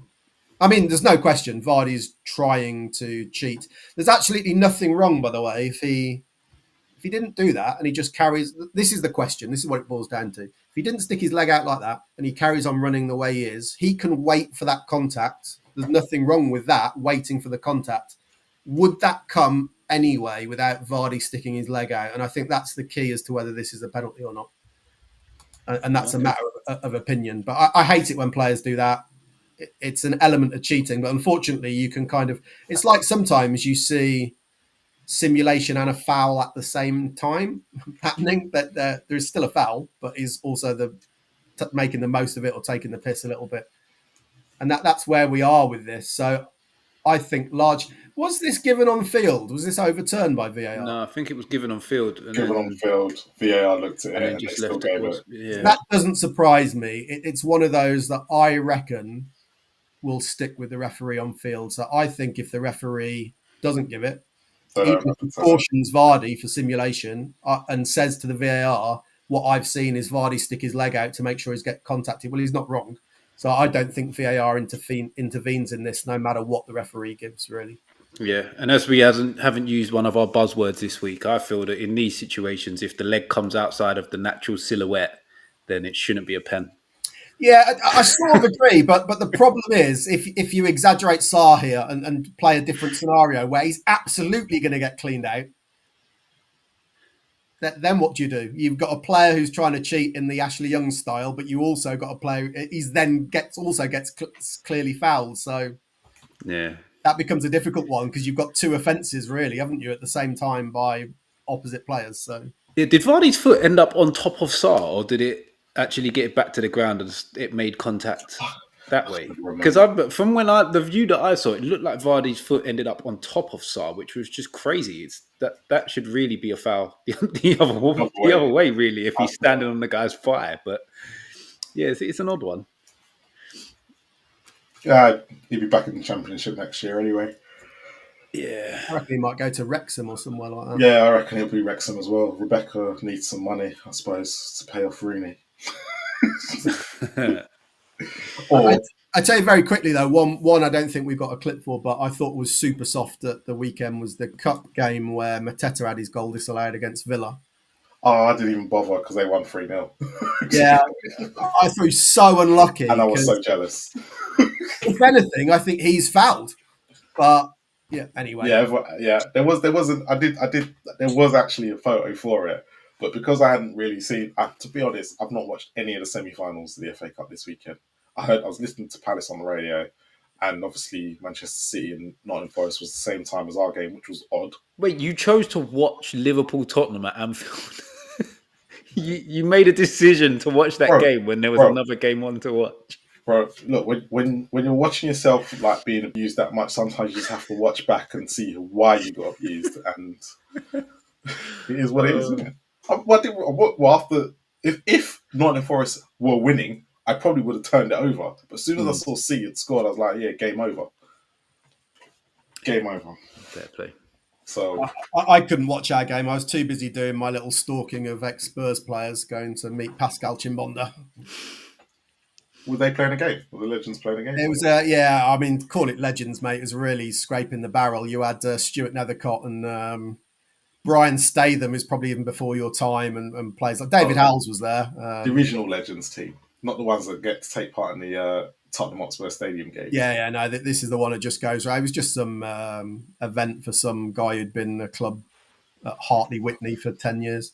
I mean, there's no question Vardy's trying to cheat. There's absolutely nothing wrong, by the way, if he didn't do that and he just carries. This is the question. This is what it boils down to. If he didn't stick his leg out like that and he carries on running the way he is, he can wait for that contact. There's nothing wrong with that, waiting for the contact. Would that come anyway without Vardy sticking his leg out? And I think that's the key as to whether this is a penalty or not. And that's a matter of opinion. But I hate it when players do that. It's an element of cheating. But unfortunately, you can kind of... It's like sometimes you see simulation and a foul at the same time happening. But there is still a foul, but is also making the most of it or taking the piss a little bit. And that's where we are with this. So I think was this given on field? Was this overturned by VAR? No, I think it was given on field. On field, VAR looked at it and just they left still gave it. it. Yeah. That doesn't surprise me. It's one of those that I reckon will stick with the referee on field. So I think if the referee doesn't give it, even if he cautions Vardy for simulation and says to the VAR, what I've seen is Vardy stick his leg out to make sure he's get contacted. Well, he's not wrong. So I don't think VAR intervenes in this, no matter what the referee gives, really. Yeah, and as we haven't used one of our buzzwords this week, I feel that in these situations, if the leg comes outside of the natural silhouette, then it shouldn't be a pen. Yeah, I sort of agree, but the problem is if you exaggerate Sarr here and play a different scenario where he's absolutely going to get cleaned out, then what do? You've got a player who's trying to cheat in the Ashley Young style, but you also got a player he's then gets clearly fouled. So yeah, that becomes a difficult one because you've got two offences, really, haven't you, at the same time by opposite players? So yeah, did Vardy's foot end up on top of Sarr, or did it actually get it back to the ground and it made contact that way? Because from the view that I saw, it looked like Vardy's foot ended up on top of Sarr, which was just crazy. It's that should really be a foul the other way, really, if he's standing on the guy's thigh. But yeah, it's an odd one. Yeah, he'll be back in the Championship next year anyway. Yeah, I reckon he might go to Wrexham or somewhere like that. Yeah, I reckon he'll be Wrexham as well. Rebecca needs some money, I suppose, to pay off Rooney. I'd say very quickly though, one I don't think we've got a clip for, but I thought was super soft at the weekend was the cup game where Mateta had his goal disallowed against Villa. Oh, I didn't even bother because they won 3-0. Yeah, I thought he was so unlucky. And I was so because jealous. if anything, I think he's fouled. But yeah, anyway. Yeah. There was actually a photo for it, but because I hadn't really seen, to be honest, I've not watched any of the semi-finals of the FA Cup this weekend. I was listening to Palace on the radio, and obviously Manchester City and Nottingham Forest was the same time as our game, which was odd. Wait, you chose to watch Liverpool Tottenham at Anfield? you made a decision to watch that game when there was another game on to watch. Bro, look, when you're watching yourself like being abused that much, sometimes you just have to watch back and see why you got abused, and it is what it is, isn't it? If Nottingham Forest were winning, I probably would have turned it over. But as soon as I saw C had scored, I was like, yeah, game over. Game over. Fair play. So I couldn't watch our game. I was too busy doing my little stalking of ex-Spurs players, going to meet Pascal Chimbonda. Were they playing a game? Were the Legends playing a game? It was, yeah, I mean, call it Legends, mate. It was really scraping the barrel. You had Stuart Nethercott and Brian Statham, who's probably even before your time, and players like David Howells was there. The original Legends team, not the ones that get to take part in the Tottenham Hotspur Stadium games. Yeah, no, this is the one that just goes right. It was just some event for some guy who'd been a club at Hartley Whitney for 10 years.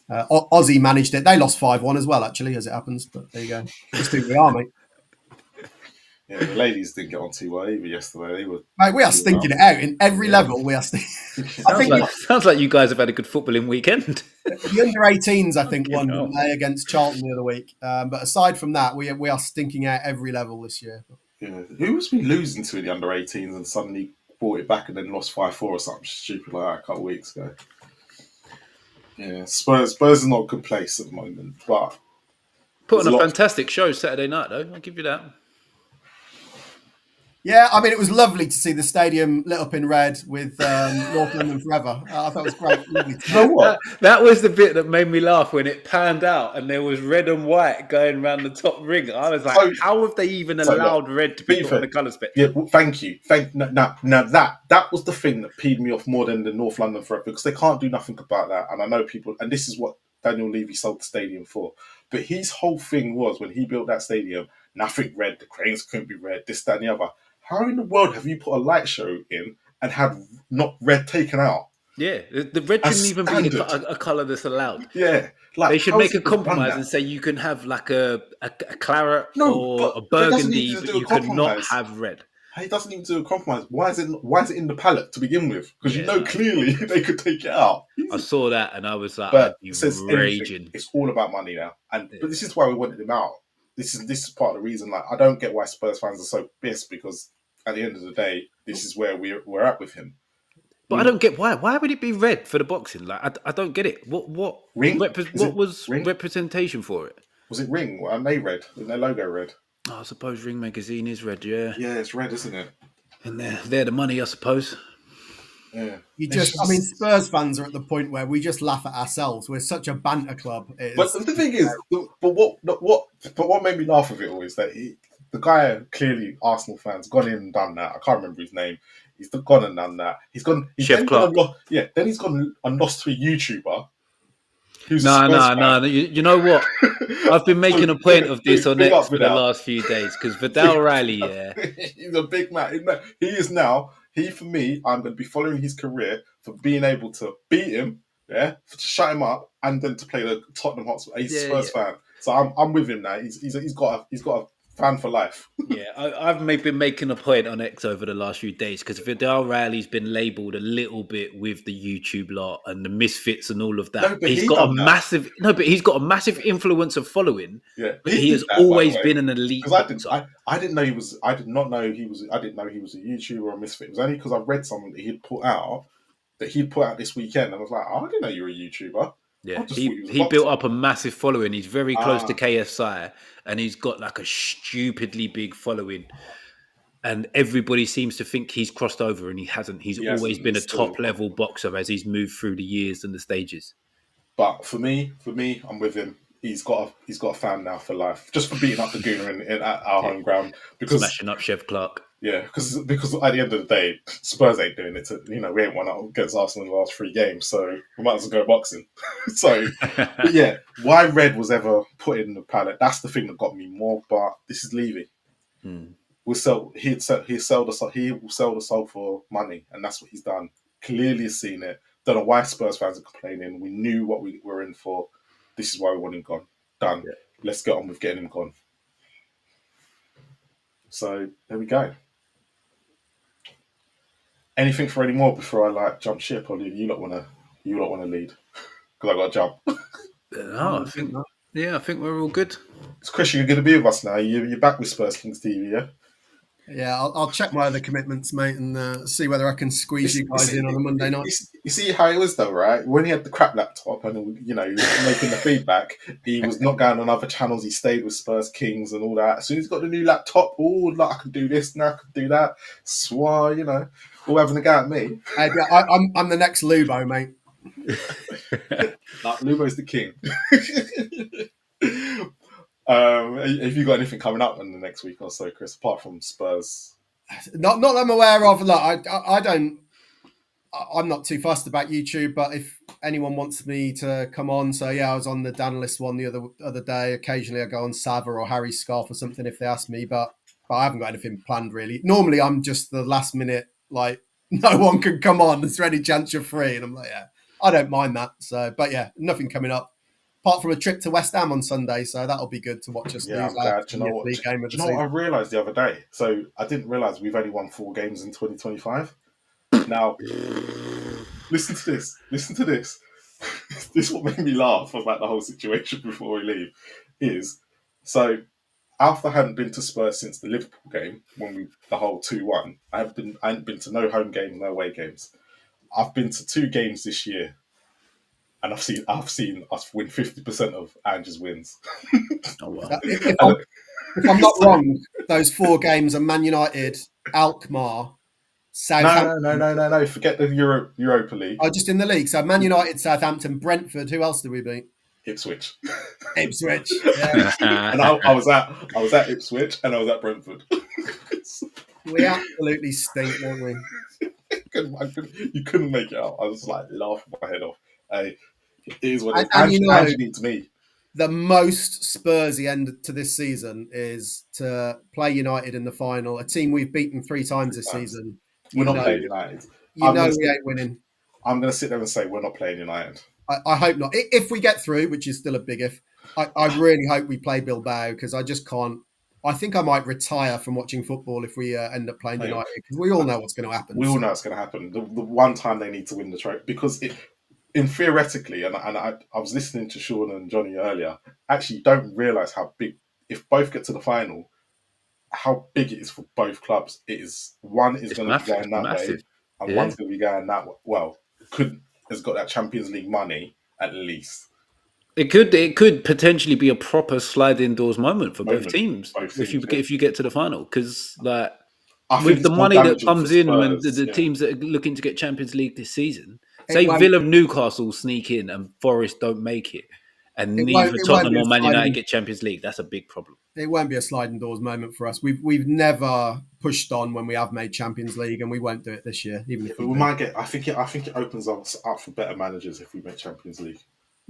Aussie managed it. They lost 5-1 as well, actually, as it happens. But there you go. Just who we are, mate. Yeah, the ladies didn't get on too well either yesterday. Mate, we are stinking it out in every level. We are sounds like you guys have had a good footballing weekend. The under-18s, I think, won against Charlton the other week. But aside from that, we are stinking out every level this year. Yeah, who was we losing to in the under-18s and suddenly brought it back and then lost 5-4 or something stupid like that a couple of weeks ago? Yeah, Spurs is not a good place at the moment, but put on a fantastic show Saturday night, though. I'll give you that. Yeah, I mean, it was lovely to see the stadium lit up in red with North London Forever. I thought it was great. Lovely. You know what? That was the bit that made me laugh when it panned out and there was red and white going around the top ring. I was like, how have they even allowed red to be put on the colour spectrum? Yeah, well, thank you. Now that was the thing that peed me off more than the North London Forever, because they can't do nothing about that. And I know people, and this is what Daniel Levy sold the stadium for. But his whole thing was, when he built that stadium, nothing red, the cranes couldn't be red, this, that, and the other. How in the world have you put a light show in and had not red taken out? Yeah, the red shouldn't even be a colour that's allowed. Yeah. Like, they should make a compromise and say you can have like a claret or a burgundy, but you cannot have red. He doesn't even do a compromise. Why is it in the palette to begin with? Because you know clearly they could take it out. I saw that and I was like, I'd be raging. It's all about money now. But this is why we wanted him out. This is part of the reason. Like, I don't get why Spurs fans are so pissed, because at the end of the day, this is where we're at with him. But I don't get why. Why would it be red for the boxing? Like, I don't get it. What Ring? What was Ring? Representation for it? Was it Ring? Are they red? Isn't their logo red? Oh, I suppose Ring magazine is red. Yeah. Yeah, it's red, isn't it? And they're the money, I suppose. Yeah. I mean, Spurs fans are at the point where we just laugh at ourselves. We're such a banter club. But the thing is, what made me laugh with it all is that the guy, clearly Arsenal fans, gone in and done that. I can't remember his name. He's gone and done that. Chef Clark. Then he's gone and lost to a YouTuber. No. You know what? I've been making a point of this on X for the last few days, because Vidal Riley, he's a big man. He is now. For me, I'm going to be following his career for being able to beat him, to shut him up, and then to play the Tottenham Hotspur. He's a Spurs fan, so I'm with him now. He's got a fan for life. I've been making a point on X over the last few days, because Vidal Riley's been labelled a little bit with the YouTube lot and the misfits and all of that. He's got a massive influencer following. Yeah, but he has always been an elite. I didn't know he was. I did not know he was. I didn't know he was a YouTuber or a misfit. It was only because I read something that he'd put out this weekend, and I was like, I didn't know you were a YouTuber. Yeah, he built up a massive following. He's very close to KSI, and he's got like a stupidly big following. And everybody seems to think he's crossed over, and he hasn't. He's always been a top-level boxer as he's moved through the years and the stages. But for me, I'm with him. he's got a fan now for life, just for beating up the Gooner at our home ground. Because smashing up Chev Clark. Yeah, because at the end of the day, Spurs ain't doing it. We ain't won out against Arsenal in the last 3 games, so we might as well go boxing. So, but yeah, why Red was ever put in the pallet, that's the thing that got me more. But this is Levy. He'll sell the soul for money, and that's what he's done. Clearly has seen it. Don't know why Spurs fans are complaining. We knew what we were in for. This is why we want him gone. Done. Yeah. Let's get on with getting him gone. So there we go. Anything for any more before I jump ship, or do you not want to lead? Because I got to jump. No, I think we're all good. So Chris, you're going to be with us now. You're back with Spurs Kings TV, yeah? Yeah, I'll check my other commitments, mate, and see whether I can squeeze you guys in on a Monday night. You see how it was, though, right? When he had the crap laptop and, he was making the feedback, he was not going on other channels. He stayed with Spurs Kings and all that. As soon as he got the new laptop, I can do this now, I can do that. Swar, all having a go at me. Hey, I'm the next Lubo, mate. Lubo's the king. Have you got anything coming up in the next week or so, Chris, apart from Spurs? Not that I'm aware of. Look, I don't. I'm not too fussed about YouTube, but if anyone wants me to come on, so yeah, I was on the Danalist one the other day. Occasionally, I go on Sava or Harry Scarf or something if they ask me, but I haven't got anything planned really. Normally, I'm just the last minute, like no one can come on. Is there any chance you're free? And I'm like, yeah, I don't mind that. So, but yeah, nothing coming up. Apart from a trip to West Ham on Sunday, so that'll be good to watch us lose. I'm glad. Do you know what I realised the other day? So I didn't realise we've only won 4 games in 2025. Now, listen to this. This is what made me laugh about the whole situation before we leave. So after I hadn't been to Spurs since the Liverpool game, the whole 2-1, I hadn't been to no home games, no away games. I've been to 2 games this year. And I've seen us win 50% of Ange's wins. Oh wow! If I'm not wrong, those 4 games are Man United, Alkmaar, Southampton. No. Forget the Europa League. Oh, just in the league. So Man United, Southampton, Brentford. Who else did we beat? Ipswich. Yeah. And I was at Ipswich and I was at Brentford. We absolutely stink, don't we? You couldn't make it out. I was like laughing my head off. It is what it is. And needs me. The most Spursy end to this season is to play United in the final, a team we've beaten 3 times this season. We're not playing United. We ain't winning. I'm going to sit there and say we're not playing United. I hope not. If we get through, which is still a big if, I really hope we play Bilbao because I just can't. I think I might retire from watching football if we end up playing United because we all know what's going to happen. We all know it's going to happen. The one time they need to win the trophy because theoretically, and I was listening to Sean and Johnny earlier, actually don't realise how big, if both get to the final, how big it is for both clubs. One is going to be going that way, and one's going to be going that way. Well, has got that Champions League money at least. It could potentially be a proper sliding doors moment for both teams if you get to the final because with the money that comes in when the teams that are looking to get Champions League this season, say Villa Newcastle sneak in and Forest don't make it, and neither Tottenham or Man United get Champions League, that's a big problem. It won't be a sliding doors moment for us. We've never pushed on when we have made Champions League, and we won't do it this year. Even if we might get, I think it opens us up for better managers if we make Champions League.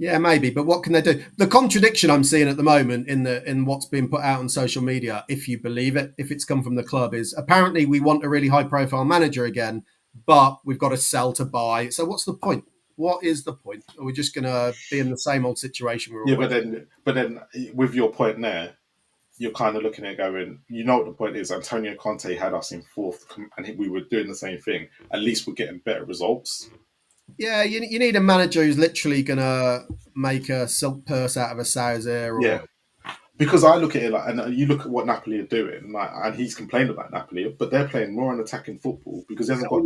Yeah, maybe, but what can they do? The contradiction I'm seeing at the moment in what's being put out on social media, if you believe it, if it's come from the club, is apparently we want a really high-profile manager again, but we've got to sell to buy. So what's the point? What is the point? Are we just going to be in the same old situation? But then, with your point there, you're kind of looking at going, you know what the point is? Antonio Conte had us in 4th, and we were doing the same thing. At least we're getting better results. Yeah, you need a manager who's literally going to make a silk purse out of a sow's ear. Yeah, because I look at it and you look at what Napoli are doing, and he's complained about Napoli, but they're playing more an attacking football because he hasn't got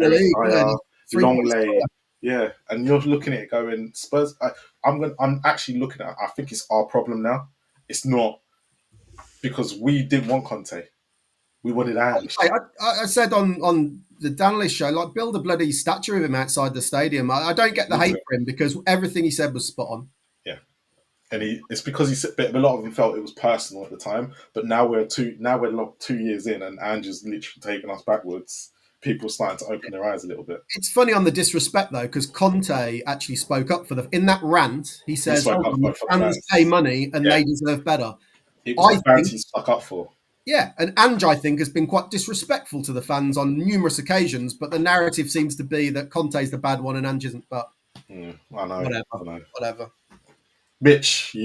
Longley. Yeah, and you're looking at it going, Spurs. I'm actually looking at it, I think it's our problem now. It's not because we didn't want Conte. We wanted Ange. I said on the Danley show, build a bloody statue of him outside the stadium. I don't get the hate for him because everything he said was spot on. Yeah. and it's because a lot of them felt it was personal at the time. But now we're 2 years in, and Andrew's literally taking us backwards. People are starting to open their eyes a little bit. It's funny on the disrespect though, because Conte actually spoke up in that rant. He says, spoke "Hold up on, the for the fans fans. pay money and Yeah. they deserve better." It was I the fans think, he stuck up for. yeah, and Ange, I think, has been quite disrespectful to the fans on numerous occasions. But the narrative seems to be that Conte's the bad one and Ange isn't. But I know. whatever. Mitch,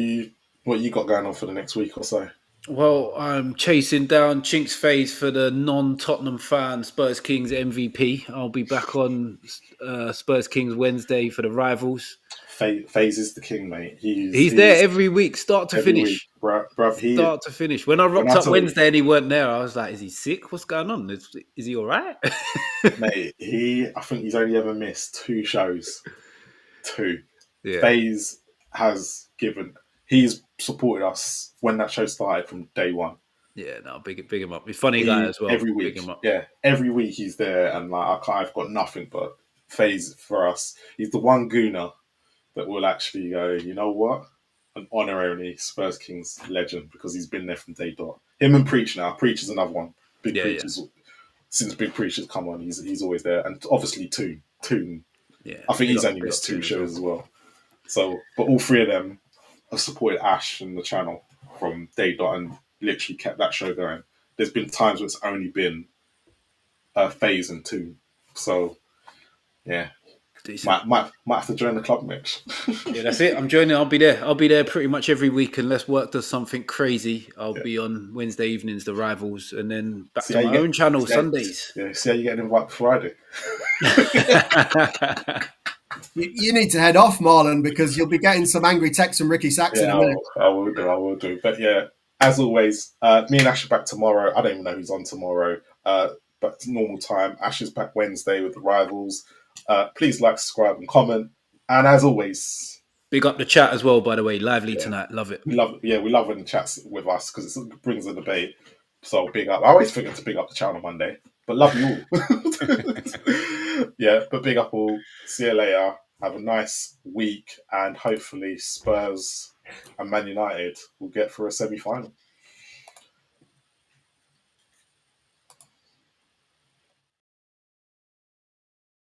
what you got going on for the next week or so? Well, I'm chasing down Chink's Phase for the non-Tottenham fan Spurs Kings MVP. I'll be back on Spurs Kings Wednesday for the rivals. FaZe is the king, mate. He's there every week, start to finish. Bruv, start to finish. When I rocked up Wednesday and he weren't there, I was like, is he sick? What's going on? Is he all right? Mate, I think he's only ever missed 2 shows. 2. Yeah. FaZe he's supported us when that show started from day one. Yeah, no, big him up. He's a funny guy as well. Every week. Big him up. Yeah, every week he's there, and I've got nothing but FaZe for us. He's the one gooner that will actually go, you know what? An honorary Spurs Kings legend, because he's been there from day dot. Him and Preach now. Preach is another one. Preachers. Since Big Preachers come on, he's always there. And obviously Toon. Yeah. I think he's only missed 2 shows as well. So, but all 3 of them have supported Ash and the channel from day dot and literally kept that show going. There's been times where it's only been FaZe and Toon. So, yeah. Might have to join the club, Mitch. Yeah, that's it. I'm joining. I'll be there pretty much every week unless work does something crazy. I'll be on Wednesday evenings, the rivals, and then back to my own channel Sundays. Yeah, see how you get invited Friday. You need to head off, Marlon, because you'll be getting some angry texts from Ricky Sachs in a minute. I will do. But yeah, as always, me and Ash are back tomorrow. I don't even know who's on tomorrow. But normal time. Ash is back Wednesday with the rivals. Please like, subscribe, and comment. And as always, big up the chat as well. By the way, lively tonight. Love it. We love when the chats with us because it brings a debate. So big up. I always forget to big up the channel on Monday, but love you all. Yeah, but big up all. See you later. Have a nice week, and hopefully Spurs and Man United will get for a semi-final.